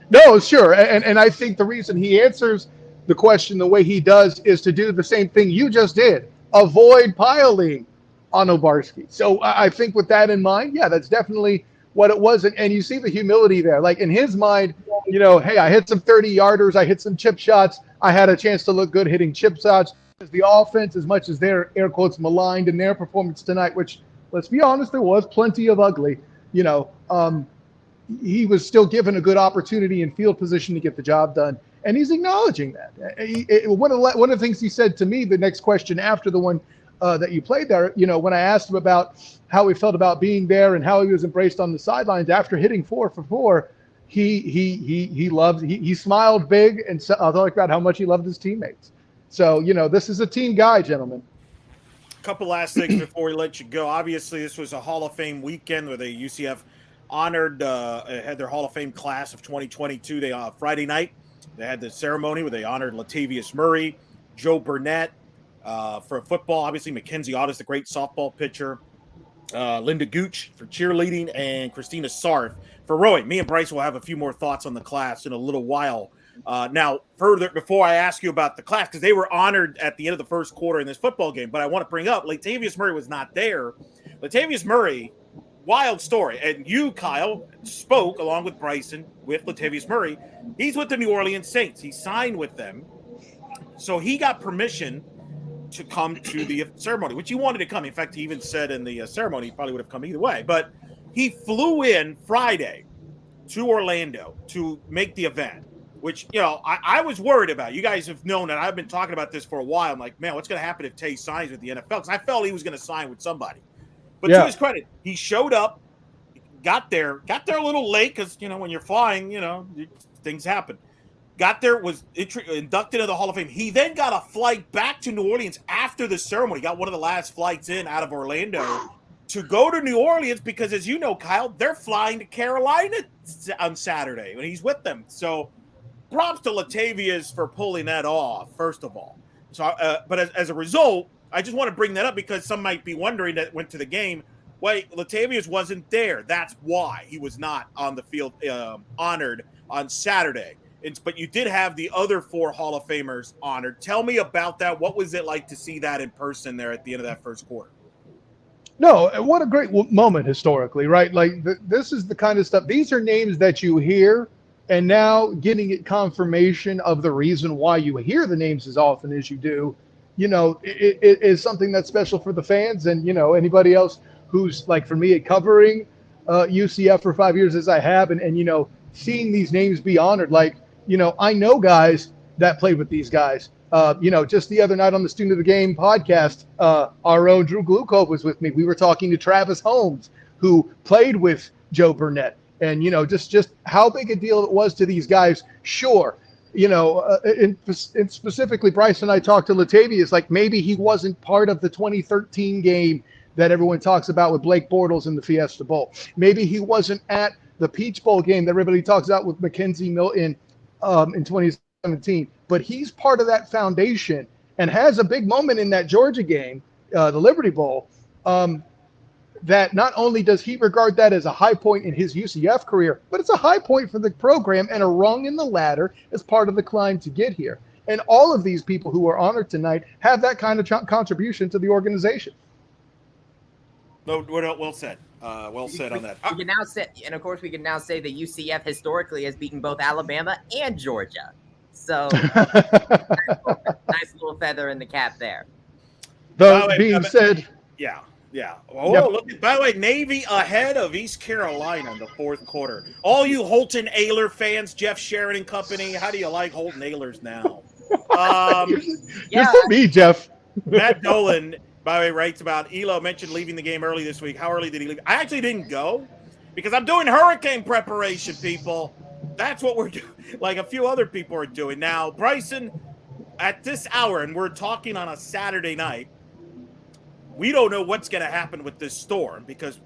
No, sure, and I think the reason he answers the question the way he does is to do the same thing you just did: avoid piling on Obarski. So I think with that in mind, yeah, that's definitely what it was, and you see the humility there. Like in his mind, hey, I hit some 30-yarders, I hit some chip shots, I had a chance to look good hitting chip shots. The offense, as much as they're air quotes maligned in their performance tonight, which, let's be honest, there was plenty of ugly, he was still given a good opportunity in field position to get the job done, and he's acknowledging that. One of the things he said to me, the next question after the one that you played there, when I asked him about how he felt about being there and how he was embraced on the sidelines after hitting 4 for 4, he smiled big and talked about how much he loved his teammates. So, this is a team guy, gentlemen. A couple last things before we let you go. Obviously, this was a Hall of Fame weekend where the UCF honored, had their Hall of Fame class of 2022. They Friday night, they had the ceremony where they honored Latavius Murray, Joe Burnett for football. Obviously, Mackenzie Ottis, the great softball pitcher, Linda Gooch for cheerleading, and Christina Sarf for rowing. Me and Bryce will have a few more thoughts on the class in a little while. Now, further, before I ask you about the class, because they were honored at the end of the first quarter in this football game, but I want to bring up Latavius Murray was not there. Latavius Murray, wild story. And you, Kyle, spoke along with Bryson with Latavius Murray. He's with the New Orleans Saints. He signed with them. So he got permission to come to the ceremony, which he wanted to come. In fact, he even said in the ceremony he probably would have come either way. But he flew in Friday to Orlando to make the event, which, I was worried about. You guys have known that I've been talking about this for a while. I'm like, man, what's going to happen if Tay signs with the NFL? Because I felt he was going to sign with somebody. But to his credit, he showed up, got there a little late because, when you're flying, things happen. Got there, was inducted into the Hall of Fame. He then got a flight back to New Orleans after the ceremony. Got one of the last flights in out of Orlando to go to New Orleans because, as you know, Kyle, they're flying to Carolina on Saturday when he's with them. So props to Latavius for pulling that off, first of all. So, but as a result, I just want to bring that up because some might be wondering that went to the game. Wait, Latavius wasn't there. That's why he was not on the field honored on Saturday. But you did have the other 4 Hall of Famers honored. Tell me about that. What was it like to see that in person there at the end of that first quarter? No, what a great moment historically, right? Like this is the kind of stuff. These are names that you hear, and now getting it confirmation of the reason why you hear the names as often as you do, it is something that's special for the fans and, anybody else who's like, for me, covering UCF for 5 years as I have, and seeing these names be honored. Like, I know guys that played with these guys. Just the other night on the Student of the Game podcast, our own Drew Glukov was with me. We were talking to Travis Holmes, who played with Joe Burnett. And, just how big a deal it was to these guys. Sure. And specifically, Bryson and I talked to Latavius, like maybe he wasn't part of the 2013 game that everyone talks about with Blake Bortles in the Fiesta Bowl. Maybe he wasn't at the Peach Bowl game that everybody talks about with Mackenzie Milton in 2017. But he's part of that foundation and has a big moment in that Georgia game, the Liberty Bowl, that not only does he regard that as a high point in his UCF career, but it's a high point for the program and a rung in the ladder as part of the climb to get here. And all of these people who are honored tonight have that kind of contribution to the organization. No, well said. Well said on that. We can now say, and of course, we can now say that UCF historically has beaten both Alabama and Georgia. So, nice little feather in the cap there. Though being said, yeah. Oh, yep. Look! By the way, Navy ahead of East Carolina in the fourth quarter. All you Holton Ahlers fans, Jeff Sharon and company, how do you like Holton Ahlers now? You're for me, Jeff. Matt Dolan, by the way, writes about Elo mentioned leaving the game early this week. How early did he leave? I actually didn't go because I'm doing hurricane preparation, people. That's what we're doing. Like a few other people are doing now. Bryson, at this hour, and we're talking on a Saturday night. We don't know what's going to happen with this storm because,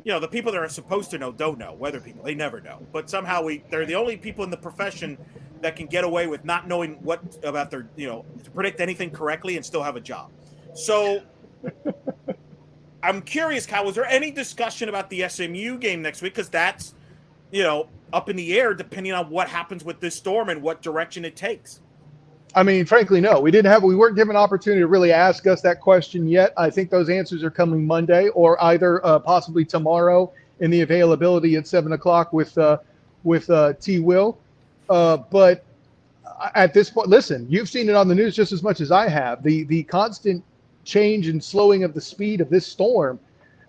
the people that are supposed to know don't know. Weather people, they never know. But somehow they're the only people in the profession that can get away with not knowing what about their, to predict anything correctly and still have a job. So I'm curious, Kyle, was there any discussion about the SMU game next week? Because that's, up in the air depending on what happens with this storm and what direction it takes. I mean, frankly, no. We weren't given an opportunity to really ask us that question yet. I think those answers are coming Monday or either possibly tomorrow in the availability at 7:00 with T. Will. But at this point, listen, you've seen it on the news just as much as I have. The constant change and slowing of the speed of this storm.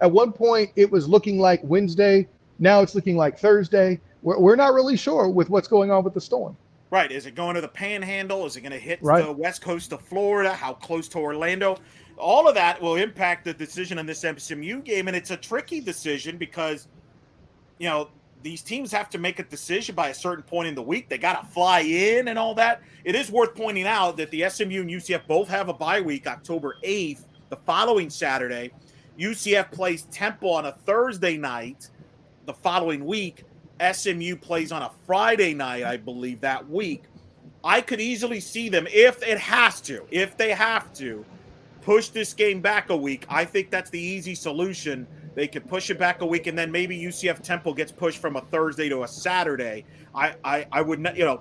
At one point, it was looking like Wednesday. Now it's looking like Thursday. We're not really sure with what's going on with the storm. Right. Is it going to the Panhandle? Is it going to hit the west coast of Florida? How close to Orlando? All of that will impact the decision on this SMU game. And it's a tricky decision because, these teams have to make a decision by a certain point in the week. They got to fly in and all that. It is worth pointing out that the SMU and UCF both have a bye week, October 8th, the following Saturday. UCF plays Temple on a Thursday night the following week. SMU plays on a Friday night, I believe, that week. I could easily see them, if they have to, push this game back a week. I think that's the easy solution. They could push it back a week, and then maybe UCF Temple gets pushed from a Thursday to a Saturday. I would not, I'm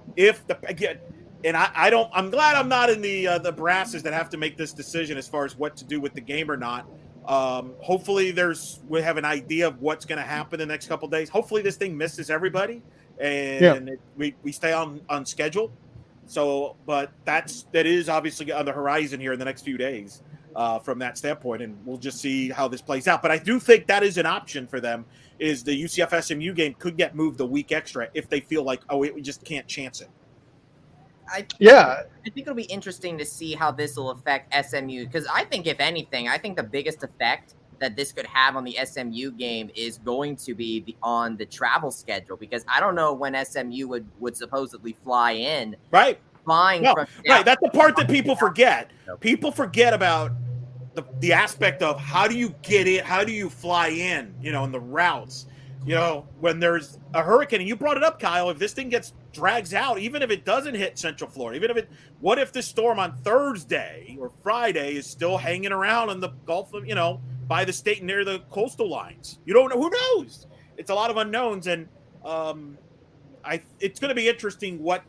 glad I'm not in the brasses that have to make this decision as far as what to do with the game or not. Hopefully we have an idea of what's going to happen the next couple of days. Hopefully this thing misses everybody and we stay on schedule. So, but that is obviously on the horizon here in the next few days from that standpoint. And we'll just see how this plays out. But I do think that is an option for them is the UCF SMU game could get moved a week extra if they feel like, we just can't chance it. I think it'll be interesting to see how this will affect SMU because I think, if anything, the biggest effect that this could have on the SMU game is going to be on the travel schedule because I don't know when SMU would supposedly fly in. Right. Flying from that's the part that people forget. People forget about the aspect of how do you get in, how do you fly in, in the routes. When there's a hurricane, and you brought it up, Kyle, if this thing drags out, even if it doesn't hit Central Florida, what if the storm on Thursday or Friday is still hanging around in the Gulf of, by the state near the coastal lines? You don't know. Who knows? It's a lot of unknowns. And it's going to be interesting what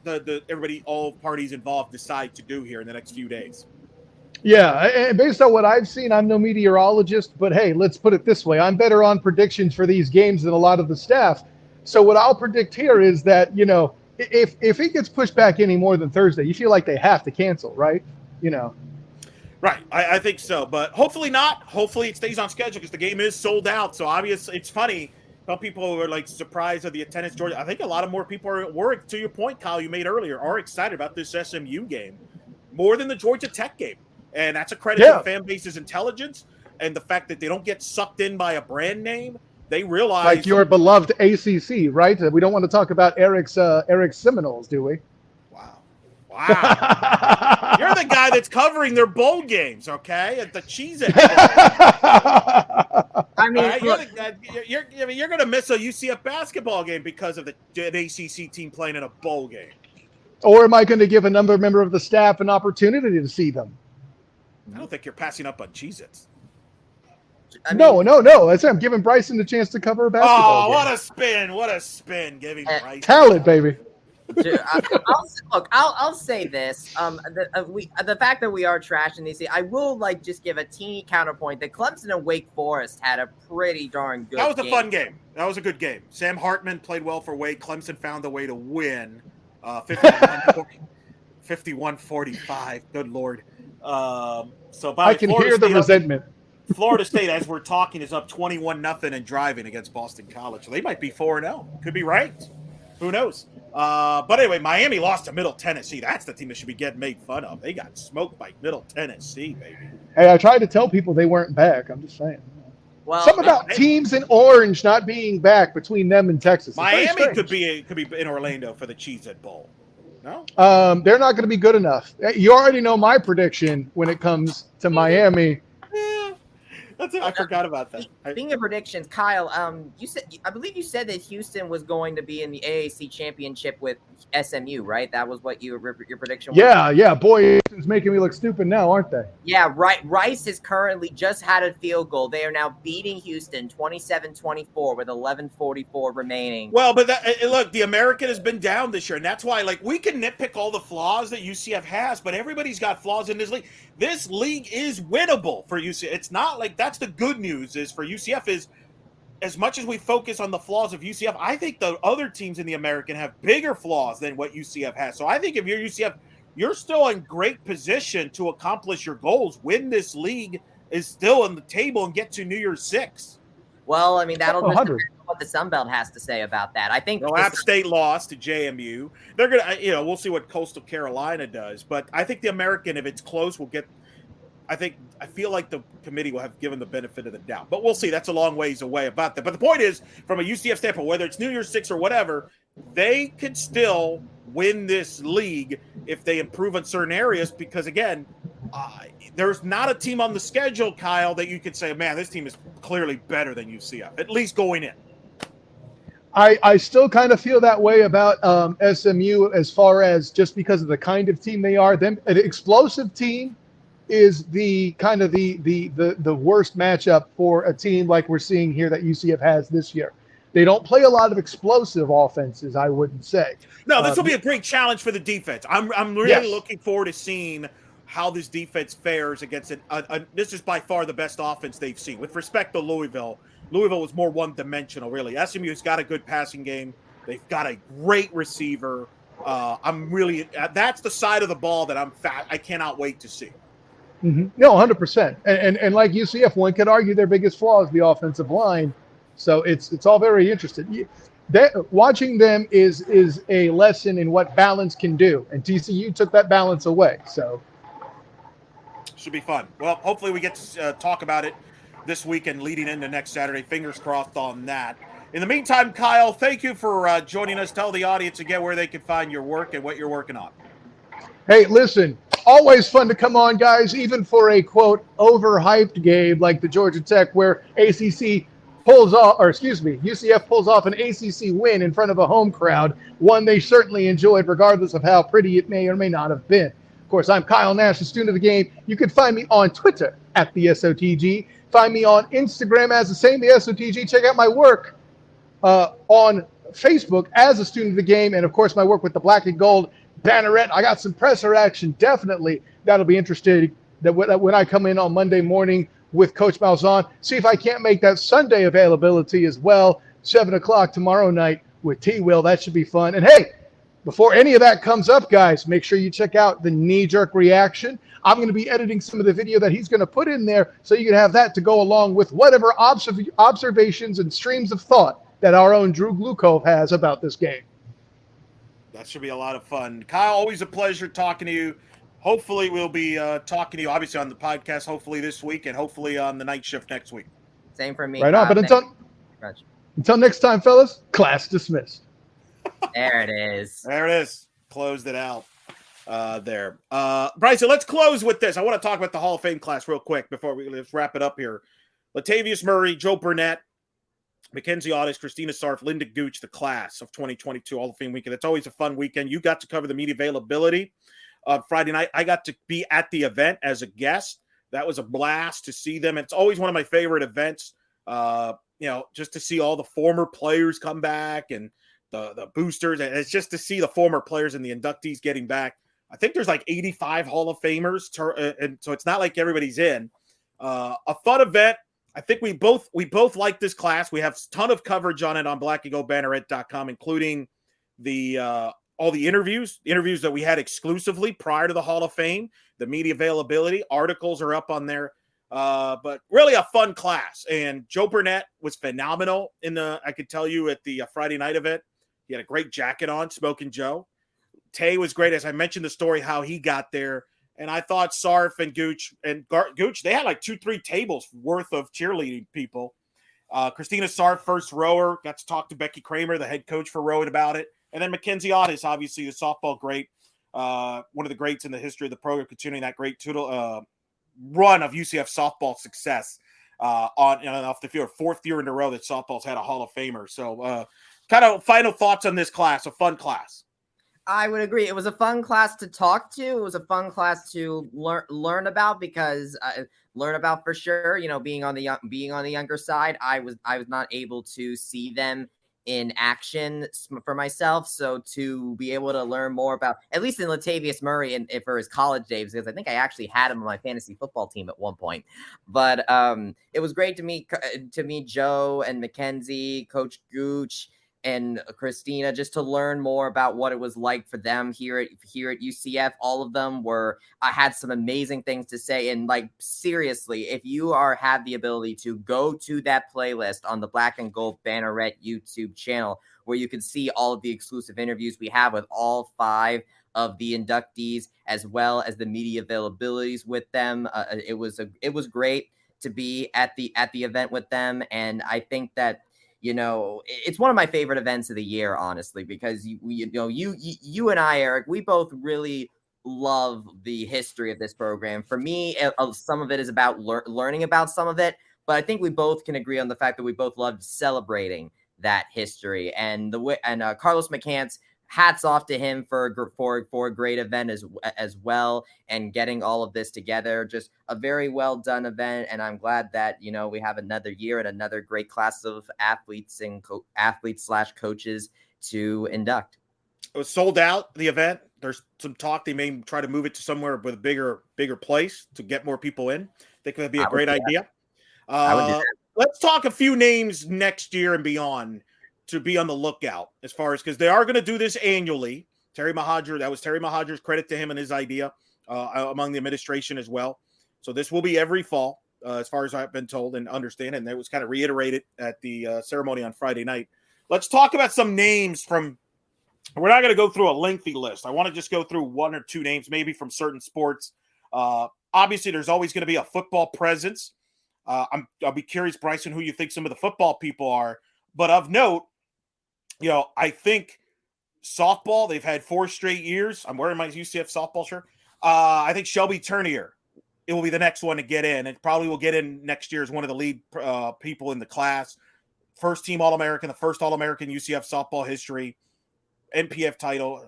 all parties involved decide to do here in the next few days. Yeah, and based on what I've seen, I'm no meteorologist, but hey, let's put it this way. I'm better on predictions for these games than a lot of the staff. So what I'll predict here is that, if it gets pushed back any more than Thursday, you feel like they have to cancel, right? Right, I think so, but hopefully not. Hopefully it stays on schedule because the game is sold out. So obviously it's funny. Some people were like surprised at the attendance. Georgia, I think a lot of more people were, to your point, Kyle, you made earlier, are excited about this SMU game more than the Georgia Tech game. And that's a credit to the fan base's intelligence and the fact that they don't get sucked in by a brand name. They realize, like your beloved ACC, right? We don't want to talk about Eric's Seminoles, do we? Wow. You're the guy that's covering their bowl games, okay? At the Cheez-It Bowl. mean, you're going to miss a UCF basketball game because of an ACC team playing in a bowl game. Or am I going to give another member of the staff an opportunity to see them? I don't think you're passing up on Cheez-Its. No. I said I'm giving Bryson the chance to cover a basketball game. What a spin giving Bryson. Talent, baby. Dude, I'll say this. The fact that we are trashing these, I will just give a teeny counterpoint that Clemson and Wake Forest had a pretty darn good. That was a fun game. That was a good game. Sam Hartman played well for Wake. Clemson found a way to win, 51-45. Good Lord. So I can hear the resentment. Florida State, as we're talking, is up 21-0 and driving against Boston College. So they might be 4-0. Could be ranked. Who knows? But anyway, Miami lost to Middle Tennessee. That's the team that should be getting made fun of. They got smoked by Middle Tennessee, baby. Hey, I tried to tell people they weren't back. I'm just saying. Well, something about teams in orange not being back between them and Texas. Miami could be in Orlando for the Cheez-It Bowl. No? They're not going to be good enough. You already know my prediction when it comes to Miami. I forgot about that. Speaking of predictions, Kyle, I believe you said that Houston was going to be in the AAC championship with SMU, right? That was what your prediction was. Yeah. Boy, Houston's making me look stupid now, aren't they? Yeah, right. Rice has currently just had a field goal. They are now beating Houston 27-24 with 11:44 remaining. Well, but look, the American has been down this year, and that's why, we can nitpick all the flaws that UCF has, but everybody's got flaws in this league. This league is winnable for UCF. It's not that's the good news is for UCF is, as much as we focus on the flaws of UCF, I think the other teams in the American have bigger flaws than what UCF has. So I think if you're UCF, you're still in great position to accomplish your goals. Win this league is still on the table and get to New Year's 6. Well, I mean, that'll just depend on what the Sun Belt has to say about that. I think App State lost to JMU. They're going to, we'll see what Coastal Carolina does. But I think the American, if it's close, will get – I feel like the committee will have given the benefit of the doubt. But we'll see. That's a long ways away about that. But the point is, from a UCF standpoint, whether it's New Year's 6 or whatever, they could still win this league if they improve in certain areas because, again, there's not a team on the schedule, Kyle, that you could say, man, this team is clearly better than UCF, at least going in. I still kind of feel that way about SMU as far as just because of the kind of team they are. An explosive team is the kind of the worst matchup for a team like we're seeing here that UCF has this year. They don't play a lot of explosive offenses, I wouldn't say. No, this will be a great challenge for the defense. I'm really looking forward to seeing how this defense fares against it. This is by far the best offense they've seen. With respect to Louisville was more one-dimensional, really. SMU's got a good passing game. They've got a great receiver. That's the side of the ball that I cannot wait to see. Mm-hmm. No, 100%. And like UCF, one could argue their biggest flaw is the offensive line. So it's all very interesting. Watching them is a lesson in what balance can do, and TCU took that balance away. So should be fun. Well, hopefully we get to talk about it this weekend leading into next Saturday. Fingers crossed on that. In the meantime, Kyle, thank you for joining us. Tell the audience again where they can find your work and what you're working on. Hey, listen, always fun to come on, guys, even for a, quote, overhyped game like the Georgia Tech where UCF pulls off an ACC win in front of a home crowd, one they certainly enjoyed regardless of how pretty it may or may not have been. Of course, I'm Kyle Nash, the student of the game. You can find me on Twitter at the SOTG. Find me on Instagram as the same, the SOTG. Check out my work on Facebook as a student of the game, and, of course, my work with the Black and Gold Banneret. I got some presser action, definitely. That'll be interesting that when I come in on Monday morning with Coach Malzahn. See if I can't make that Sunday availability as well, 7 o'clock tomorrow night with T-Will. That should be fun. And, hey, before any of that comes up, guys, make sure you check out the knee-jerk reaction. I'm going to be editing some of the video that he's going to put in there so you can have that to go along with whatever observations and streams of thought that our own Drew Glukov has about this game. That should be a lot of fun. Kyle, always a pleasure talking to you. Hopefully we'll be talking to you, obviously, on the podcast, hopefully this week, and hopefully on the night shift next week. Same for me. Right on. But until next time, fellas, class dismissed. There it is. There it is. Closed it out there. Bryson, let's close with this. I want to talk about the Hall of Fame class real quick before let's wrap it up here. Latavius Murray, Joe Burnett, Mackenzie Audis, Christina Sarf, Linda Gooch, the class of 2022 Hall of Fame weekend. It's always a fun weekend. You got to cover the media availability Friday night. I got to be at the event as a guest. That was a blast to see them. It's always one of my favorite events, just to see all the former players come back and the boosters. And it's just to see the former players and the inductees getting back. I think there's like 85 Hall of Famers, and so it's not like everybody's in. A fun event. I think we both like this class. We have a ton of coverage on it on blackandgoldbanneret.com, including all the interviews that we had exclusively prior to the Hall of Fame, the media availability. Articles are up on there. But really a fun class. And Joe Burnett was phenomenal I could tell you at the Friday night event. He had a great jacket on, Smoking Joe. Tay was great. As I mentioned the story, how he got there. And I thought Sarf and Gooch Gooch, they had like 2-3 tables worth of cheerleading people. Christina Sarf, first rower, got to talk to Becky Kramer, the head coach for rowing, about it. And then Mackenzie Audis, obviously the softball great, one of the greats in the history of the program, continuing that great run of UCF softball success off the field. 4th year in a row that softball's had a Hall of Famer. So kind of final thoughts on this class, a fun class. I would agree. It was a fun class to talk to. It was a fun class to learn about because for sure. Being on the younger side, I was not able to see them in action for myself. So to be able to learn more about, at least in Latavius Murray and for his college days, because I think I actually had him on my fantasy football team at one point. But it was great to meet Joe and Mackenzie, Coach Gooch, and Christina, just to learn more about what it was like for them here at UCF. All of them had some amazing things to say. And like, seriously, if you have the ability to go to that playlist on the Black and Gold Banneret YouTube channel, where you can see all of the exclusive interviews we have with all 5 of the inductees, as well as the media availabilities with them. It was great to be at the event with them. And I think that, it's one of my favorite events of the year, honestly, because you and I, Eric, we both really love the history of this program. For me, some of it is about learning about some of it, but I think we both can agree on the fact that we both loved celebrating that history. And Carlos McCants, hats off to him for a great event as well, and getting all of this together. Just a very well done event, and I'm glad that we have another year and another great class of athletes and athletes/coaches to induct. It was sold out, the event. There's some talk they may try to move it to somewhere with a bigger place to get more people in. I think that'd be a great idea. Let's talk a few names next year and beyond to be on the lookout, as far as, because they are going to do this annually. Terry Mahadra, that was Terry Mahadra's, credit to him and his idea among the administration as well. So this will be every fall, as far as I've been told and understand, and that was kind of reiterated at the ceremony on Friday night. Let's talk about some names from. We're not going to go through a lengthy list. I want to just go through 1 or 2 names, maybe from certain sports. Obviously, there's always going to be a football presence. I'll be curious, Bryson, who you think some of the football people are. But of note, I think softball, they've had 4 straight years. I'm wearing my UCF softball shirt. I think Shelby Turnier, it will be the next one to get in. It probably will get in next year as one of the lead people in the class. First team All-American, the first All-American UCF softball history, NPF title,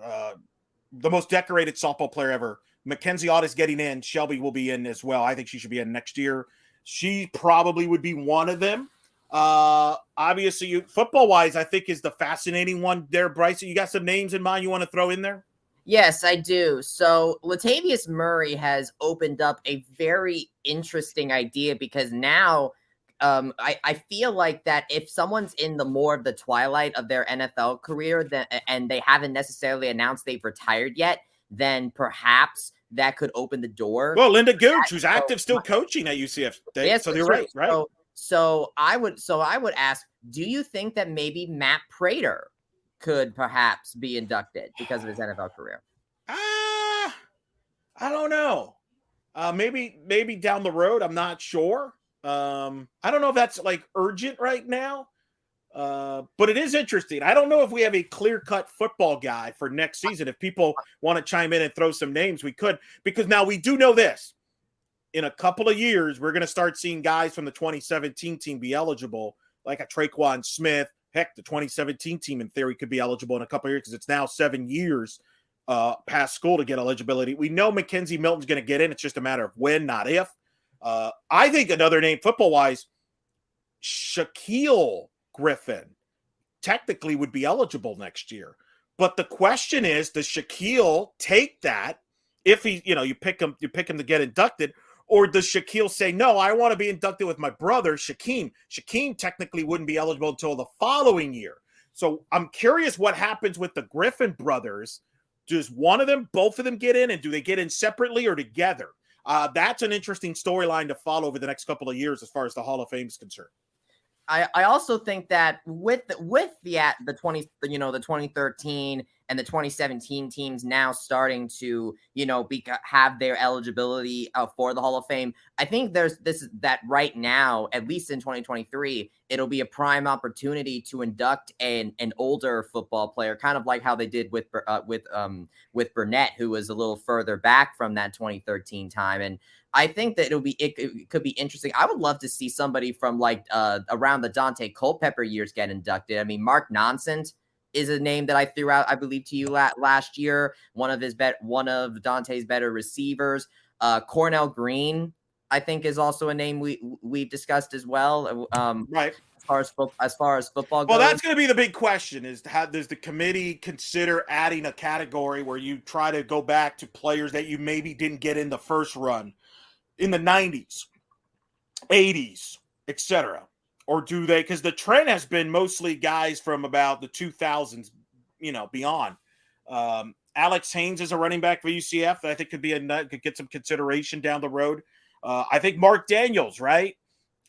the most decorated softball player ever. Mackenzie Audis getting in. Shelby will be in as well. I think she should be in next year. She probably would be one of them. Obviously, football wise, I think is the fascinating one there. Bryson, you got some names in mind you want to throw in there? Yes, I do. So Latavius Murray has opened up a very interesting idea, because now I feel like that if someone's in the more of the twilight of their NFL career and they haven't necessarily announced they've retired yet, then perhaps that could open the door. Well, Linda Gooch, who's active, still coaching at UCF. Yes, so you're right. So I would ask, do you think that maybe Matt Prater could perhaps be inducted because of his NFL career? I don't know. Maybe down the road. I'm not sure. I don't know if that's like urgent right now. But it is interesting. I don't know if we have a clear-cut football guy for next season. If people want to chime in and throw some names, we could, because now we do know this. in a couple of years, we're going to start seeing guys from the 2017 team be eligible, like a Traquan Smith. Heck, the 2017 team in theory could be eligible in a couple of years because it's now 7 years past school to get eligibility. We know Mackenzie Milton's going to get in. It's just a matter of when, not if. I think another name football-wise, Shaquille Griffin technically would be eligible next year. But the question is, does Shaquille take that if he, you pick him to get inducted, or does Shaquille say, no, I want to be inducted with my brother, Shaquem? Shaquem technically wouldn't be eligible until the following year. So I'm curious what happens with the Griffin brothers. Does one of them, both of them get in, and do they get in separately or together? That's an interesting storyline to follow over the next couple of years as far as the Hall of Fame is concerned. I also think that with the 2013 and the 2017 teams now starting to have their eligibility for the Hall of Fame, I think there's that right now, at least in 2023, it'll be a prime opportunity to induct an older football player, kind of like how they did with Burnett, who was a little further back from that 2013 time. And I think that it could be interesting. I would love to see somebody from around the Dante Culpepper years get inducted. I mean, Mark Nonsent is a name that I threw out, I believe, to you last year. One of Dante's better receivers. Cornell Green, I think, is also a name we've discussed as well. Right. As far as football goes. Well, that's going to be the big question: is how does the committee consider adding a category where you try to go back to players that you maybe didn't get in the first run in the 90s, 80s, etc. Or do they, because the trend has been mostly guys from about the 2000s, beyond. Alex Haynes is a running back for UCF that I think could get some consideration down the road. I think Mark Daniels, right?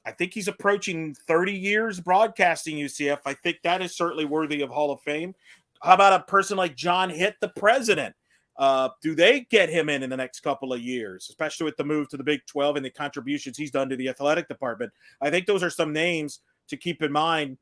I think he's approaching 30 years broadcasting UCF. I think that is certainly worthy of Hall of Fame. How about a person like John Hitt, the president? Do they get him in the next couple of years, especially with the move to the Big 12 and the contributions he's done to the athletic department? I think those are some names to keep in mind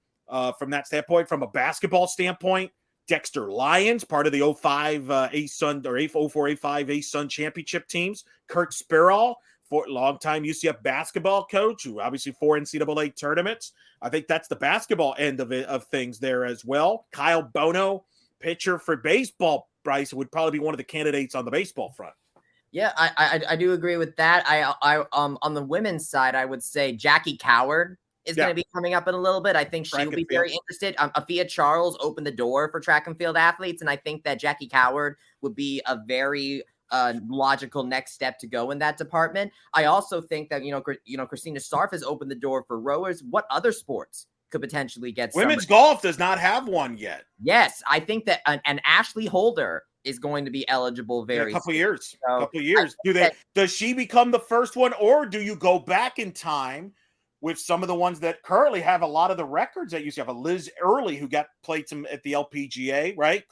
from that standpoint. From a basketball standpoint, Dexter Lyons, part of the 05 A-Sun or 04-05 A-Sun championship teams. Kurt Spirall, longtime UCF basketball coach, who obviously 4 NCAA tournaments. I think that's the basketball end of things there as well. Kyle Bono, pitcher for baseball. Bryson would probably be one of the candidates on the baseball front. Yeah, I do agree with that. I on the women's side, I would say Jackie Coward is going to be coming up in a little bit. I think she will be very interested. Afia Charles opened the door for track and field athletes, and I think that Jackie Coward would be a very logical next step to go in that department. I also think that Christina Starf has opened the door for rowers. What other sports could potentially get women's golf does not have one yet? Yes, I think that an Ashley Holder is going to be eligible in a couple soon. years. So couple years. Does she become the first one, or do you go back in time with some of the ones that currently have a lot of the records that used to have? A Liz Early, who played some at the LPGA, right?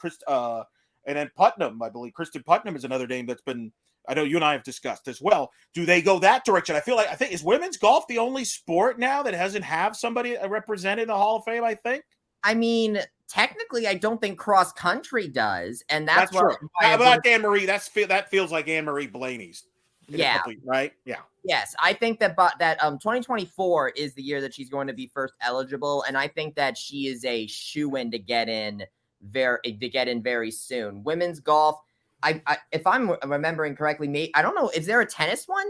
And then Putnam, I believe. Kristen Putnam is another name that's been, I know you and I have discussed as well. Do they go that direction? I think is women's golf the only sport now that hasn't have somebody represented in the Hall of Fame, I think? I mean, technically, I don't think cross country does, and that's true. How about Anne-Marie? That feels like Anne-Marie Blaney's. Yeah. Right? Yeah. Yes, I think that 2024 is the year that she's going to be first eligible, and I think that she is a shoo-in to get in very soon. Women's golf, if I'm remembering correctly, I don't know. Is there a tennis one?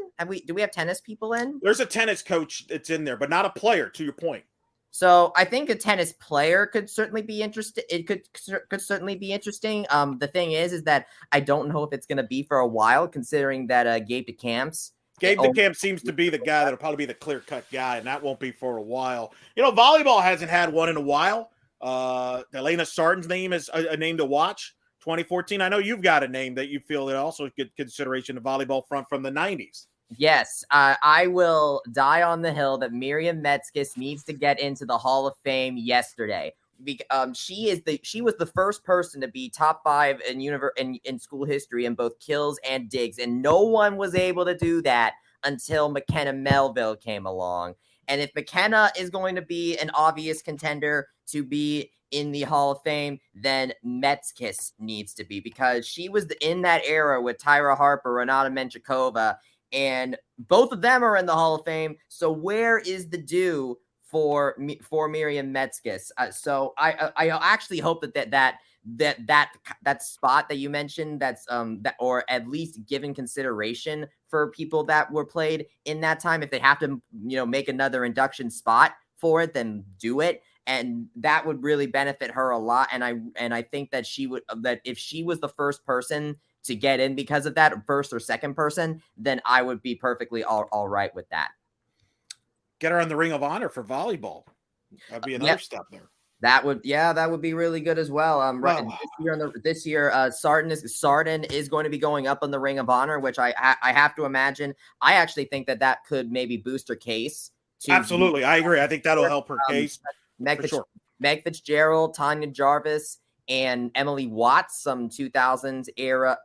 Do we have tennis people in? There's a tennis coach that's in there, but not a player. To your point. So I think a tennis player could certainly be interested. It could certainly be interesting. The thing is that I don't know if it's going to be for a while, considering that Gabe DeCamps. Gabe DeCamp seems to be the guy that'll probably be the clear-cut guy, and that won't be for a while. Volleyball hasn't had one in a while. Elena Sarton's name is a name to watch. 2014. I know you've got a name that you feel that also get consideration of volleyball front from the 90s. Yes, I will die on the hill that Miriam Metzkis needs to get into the Hall of Fame yesterday. She was the first person to be top 5 in school history in both kills and digs, and no one was able to do that until McKenna Melville came along. And if McKenna is going to be an obvious contender to be in the Hall of Fame, then Metzkis needs to be, because she was in that era with Tyra Harper, Renata Menchikova, and both of them are in the Hall of Fame. So where is the due for Miriam Metzges? So I actually hope that spot that you mentioned, that's that, or at least given consideration for people that were played in that time. If they have to, make another induction spot for it, then do it. And that would really benefit her a lot. And I think that that if she was the first person to get in because of that, first or second person, then I would be perfectly all right with that. Get her on the Ring of Honor for volleyball. That'd be another step there. That would be really good as well. Right this year, Sarden is going to be going up on the Ring of Honor, which I have to imagine. I actually think that could maybe boost her case. Absolutely, I agree. I think that'll help her case. Meg Fitzgerald, Tanya Jarvis, and Emily Watts, some 2000s era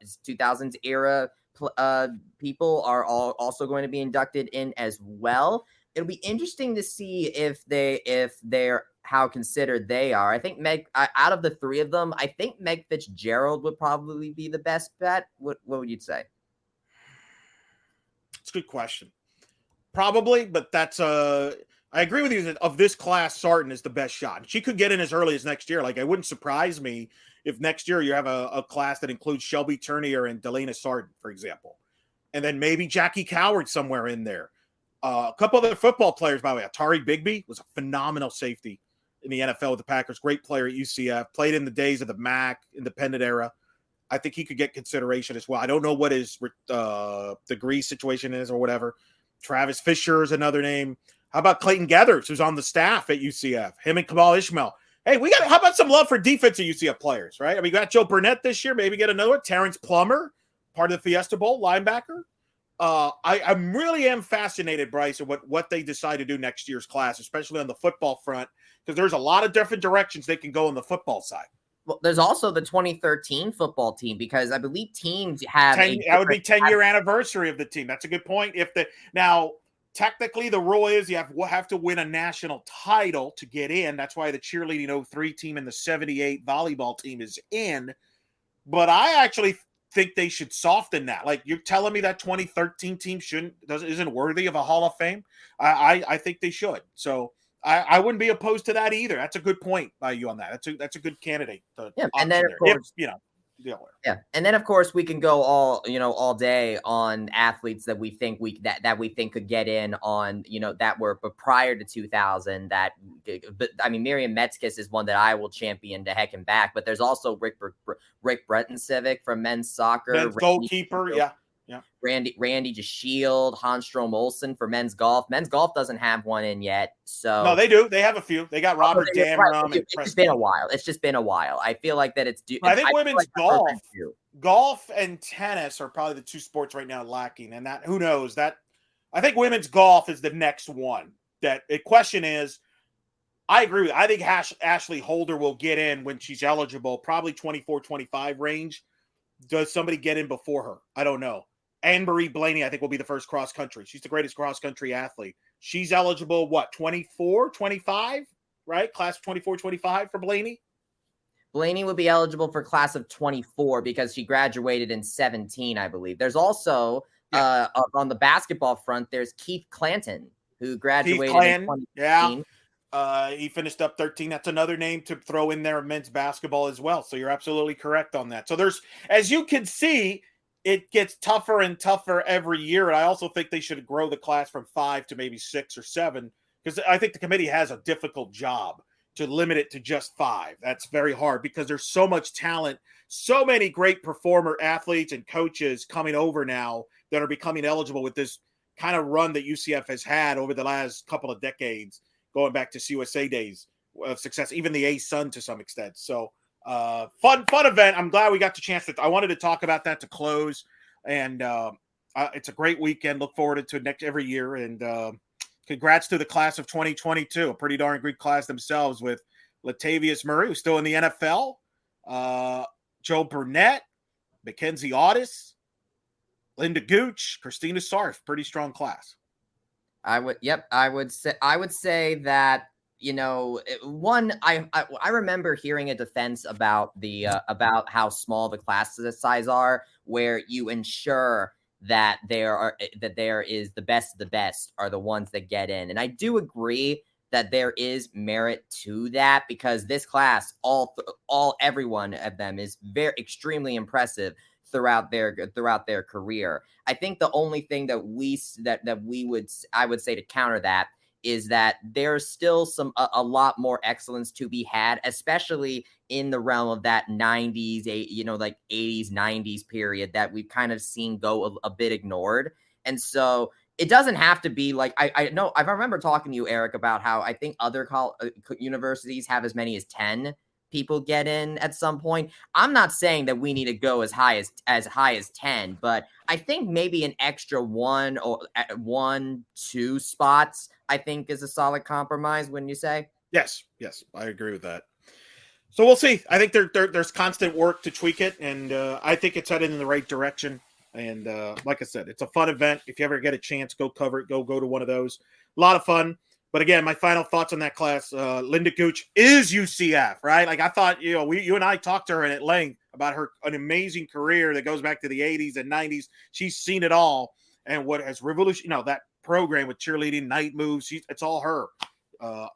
people are also going to be inducted in as well. It'll be interesting to see if they're how considered they are. I think out of the three of them, I think Meg Fitzgerald would probably be the best bet. What would you say? It's a good question. Probably, but that's I agree with you that of this class, Sarton is the best shot. She could get in as early as next year. Like, it wouldn't surprise me if next year you have a class that includes Shelby Turnier and Delana Sarton, for example. And then maybe Jackie Coward somewhere in there. A couple other football players, by the way. Atari Bigby was a phenomenal safety in the NFL with the Packers. Great player at UCF. Played in the days of the MAC independent era. I think he could get consideration as well. I don't know what his degree situation is or whatever. Travis Fisher is another name. How about Clayton Gathers, who's on the staff at UCF? Him and Kamal Ishmael. Hey, how about some love for defensive UCF players, right? I mean, we got Joe Burnett this year. Maybe get another one. Terrence Plummer, part of the Fiesta Bowl, linebacker. I really am fascinated, Bryce, at what they decide to do next year's class, especially on the football front, because there's a lot of different directions they can go on the football side. Well, there's also the 2013 football team, because I believe teams have that would be 10-year anniversary of the team. That's a good point. Now, technically, the rule is you have to win a national title to get in. That's why the cheerleading 03 team and the 78 volleyball team is in. But I actually think they should soften that. Like, you're telling me that 2013 team isn't worthy of a Hall of Fame? I think they should. So I wouldn't be opposed to that either. That's a good point by you on that. That's a good candidate. And then of course, and then of course we can go all day on athletes that we think could get in on, that were prior to 2000. But I mean, Miriam Metzges is one that I will champion to heck and back. But there's also Rick Bretten-Civic from men's soccer, men's goalkeeper, yeah. Randy Shield, Hanstrom Olsen for men's golf. Men's golf doesn't have one in yet. So no, they do. They have a few. They got Robert Damron. Right. It's been a while. It's just been a while. I feel like that it's due. I think women's golf and tennis are probably the two sports right now lacking. And that, who knows, that I think women's golf is the next one. That the question is, I agree with you. I think Ashley Holder will get in when she's eligible, probably 24-25 range. Does somebody get in before her? I don't know. Anne-Marie Blaney, I think, will be the first cross-country. She's the greatest cross-country athlete. She's eligible, 24, 25, right? Class of 24, 25 for Blaney? Blaney would be eligible for class of 24 because she graduated in 17, I believe. There's also, on the basketball front, there's Keith Clanton, who graduated in 2015. Yeah. He finished up 13. That's another name to throw in there in men's basketball as well. So you're absolutely correct on that. So there's, as you can see, it gets tougher and tougher every year. And I also think they should grow the class from 5 to maybe 6 or 7, because I think the committee has a difficult job to limit it to just 5. That's very hard because there's so much talent, so many great performer athletes and coaches coming over now that are becoming eligible with this kind of run that UCF has had over the last couple of decades, going back to CUSA days of success, even the A-Sun to some extent. So fun event. I'm glad we got the chance I wanted to talk about that to close. And it's a great weekend. Look forward to it every year. And congrats to the class of 2022, a pretty darn good class themselves, with Latavius Murray, who's still in the NFL, Joe Burnett, Mackenzie Audis, Linda Gooch, Christina Sarf. Pretty strong class. I would say that, I remember hearing a defense about about how small the class size are, where you ensure that there is the best of the best are the ones that get in. And I do agree that there is merit to that, because this class, every one of them is very extremely impressive throughout their career. I think the only thing that I would say to counter that is that there's still a lot more excellence to be had, especially in the realm of that 90s, 80s, 90s period that we've kind of seen go a bit ignored. And so it doesn't have to be like, I know, I remember talking to you, Eric, about how I think other universities have as many as 10 people get in at some point. I'm not saying that we need to go as high as 10, but I think maybe an extra 1 or 2 spots, I think, is a solid compromise, wouldn't you say? Yes, I agree with that. So we'll see. I think there's constant work to tweak it, and I think it's headed in the right direction. And like I said, it's a fun event. If you ever get a chance, go cover it. Go to one of those. A lot of fun. But again, my final thoughts on that class, Linda Gooch is UCF, right? Like I thought, you and I talked to her at length about an amazing career that goes back to the 80s and 90s. She's seen it all. And what has revolutionized, that program with cheerleading, night moves, it's all her.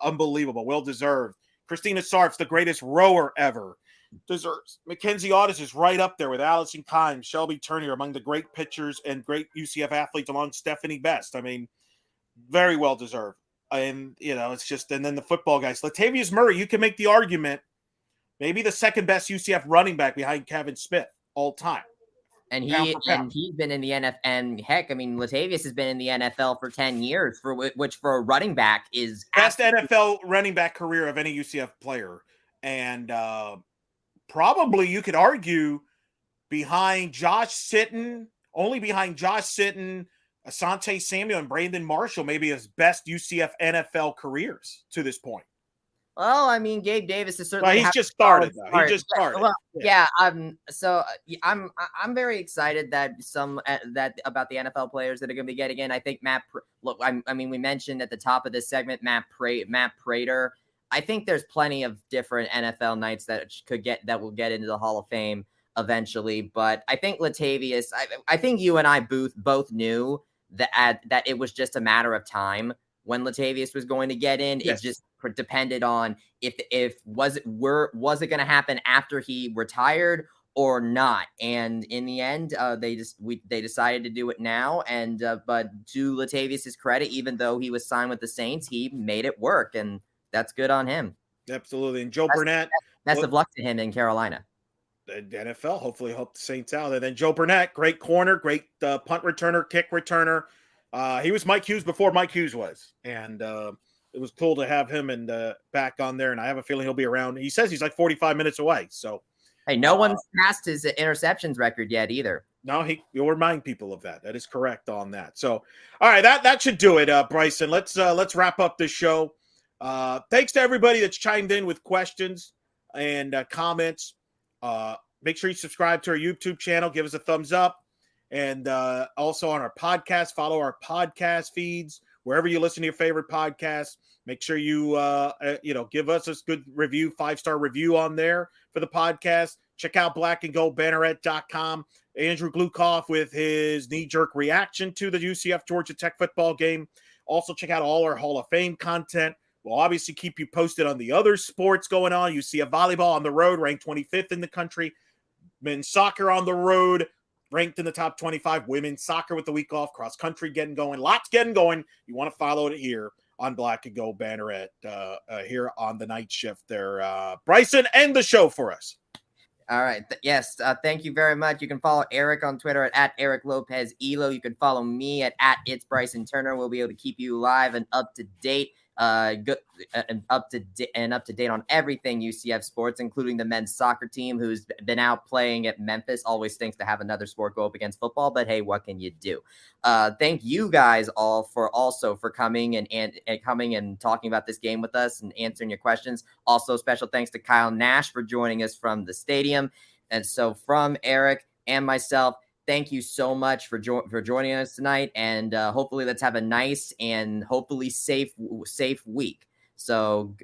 Unbelievable. Well-deserved. Christina Sarf's the greatest rower ever. Deserves. Mackenzie Audis is right up there with Allison Kimes, Shelby Turner, among the great pitchers and great UCF athletes, along Stephanie Best. I mean, very well-deserved. And, it's just, and then the football guys. Latavius Murray, you can make the argument, maybe the second best UCF running back behind Kevin Smith all time. And he's been in the NFL. And heck, I mean, Latavius has been in the NFL for 10 years, which for a running back is best NFL running back career of any UCF player. And probably you could argue behind Josh Sitton, Asante Samuel, and Brandon Marshall, maybe his best UCF NFL careers to this point. Well, I mean, Gabe Davis is certainly. Well, he's just started though. He just started. Well, I'm very excited that about the NFL players that are going to be getting in. I think we mentioned at the top of this segment Matt Prater. I think there's plenty of different NFL Knights that will get into the Hall of Fame eventually. But I think Latavius. I think you and I both knew that it was just a matter of time when Latavius was going to get in. Yes. It just depended on if was it going to happen after he retired or not. And in the end, they decided to do it now. And but to Latavius's credit, even though he was signed with the Saints, he made it work, and that's good on him. Absolutely. And Joe Burnett, best of luck to him in Carolina. The NFL hopefully help the Saints out. And then Joe Burnett, great corner, great punt returner, kick returner. He was Mike Hughes before Mike Hughes was, and it was cool to have him back on there. And I have a feeling he'll be around. He says he's like 45 minutes away. So, hey, no one's passed his interceptions record yet either. No, you'll remind people of that. That is correct on that. So, all right, that should do it, Bryson. Let's wrap up this show. Thanks to everybody that's chimed in with questions and comments. Make sure you subscribe to our YouTube channel. Give us a thumbs up. And also on our podcast, follow our podcast feeds wherever you listen to your favorite podcasts. Make sure you give us a good review, 5-star review on there for the podcast. Check out blackandgoldbanneret.com. Andrew Glukoff with his knee-jerk reaction to the UCF Georgia Tech football game. Also check out all our Hall of Fame content. We'll obviously keep you posted on the other sports going on. UCF volleyball on the road, ranked 25th in the country. Men's soccer on the road, ranked in the top 25. Women's soccer with the week off. Cross country getting going. Lots getting going. You want to follow it here on Black and Gold Banneret here on the night shift there. Bryson, end the show for us. All right. Yes. Thank you very much. You can follow Eric on Twitter at Eric Lopez Elo. You can follow me at It's Bryson Turner. We'll be able to keep you live and up to date. Good and up to date on everything UCF sports, including the men's soccer team who's been out playing at Memphis. Always stinks to have another sport go up against football, but hey, what can you do? Thank you guys all for coming and coming and talking about this game with us and answering your questions. Also, special thanks to Kyle Nash for joining us from the stadium. And so from Eric and myself, thank you so much for joining us tonight, and hopefully let's have a nice and hopefully safe week. So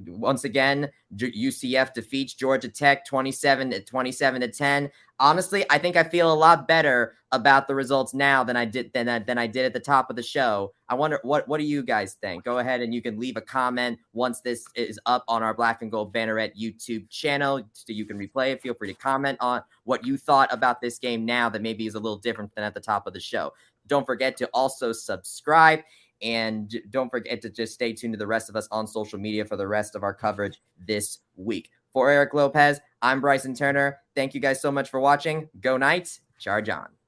once again, UCF defeats Georgia Tech 27-10. Honestly, I think I feel a lot better about the results now than I did at the top of the show. I wonder what do you guys think? Go ahead and you can leave a comment once this is up on our Black and Gold Banneret YouTube channel, so you can replay it. Feel free to comment on what you thought about this game now that maybe is a little different than at the top of the show. Don't forget to also subscribe. And don't forget to just stay tuned to the rest of us on social media for the rest of our coverage this week. For Eric Lopez, I'm Bryson Turner. Thank you guys so much for watching. Go Knights. Charge on.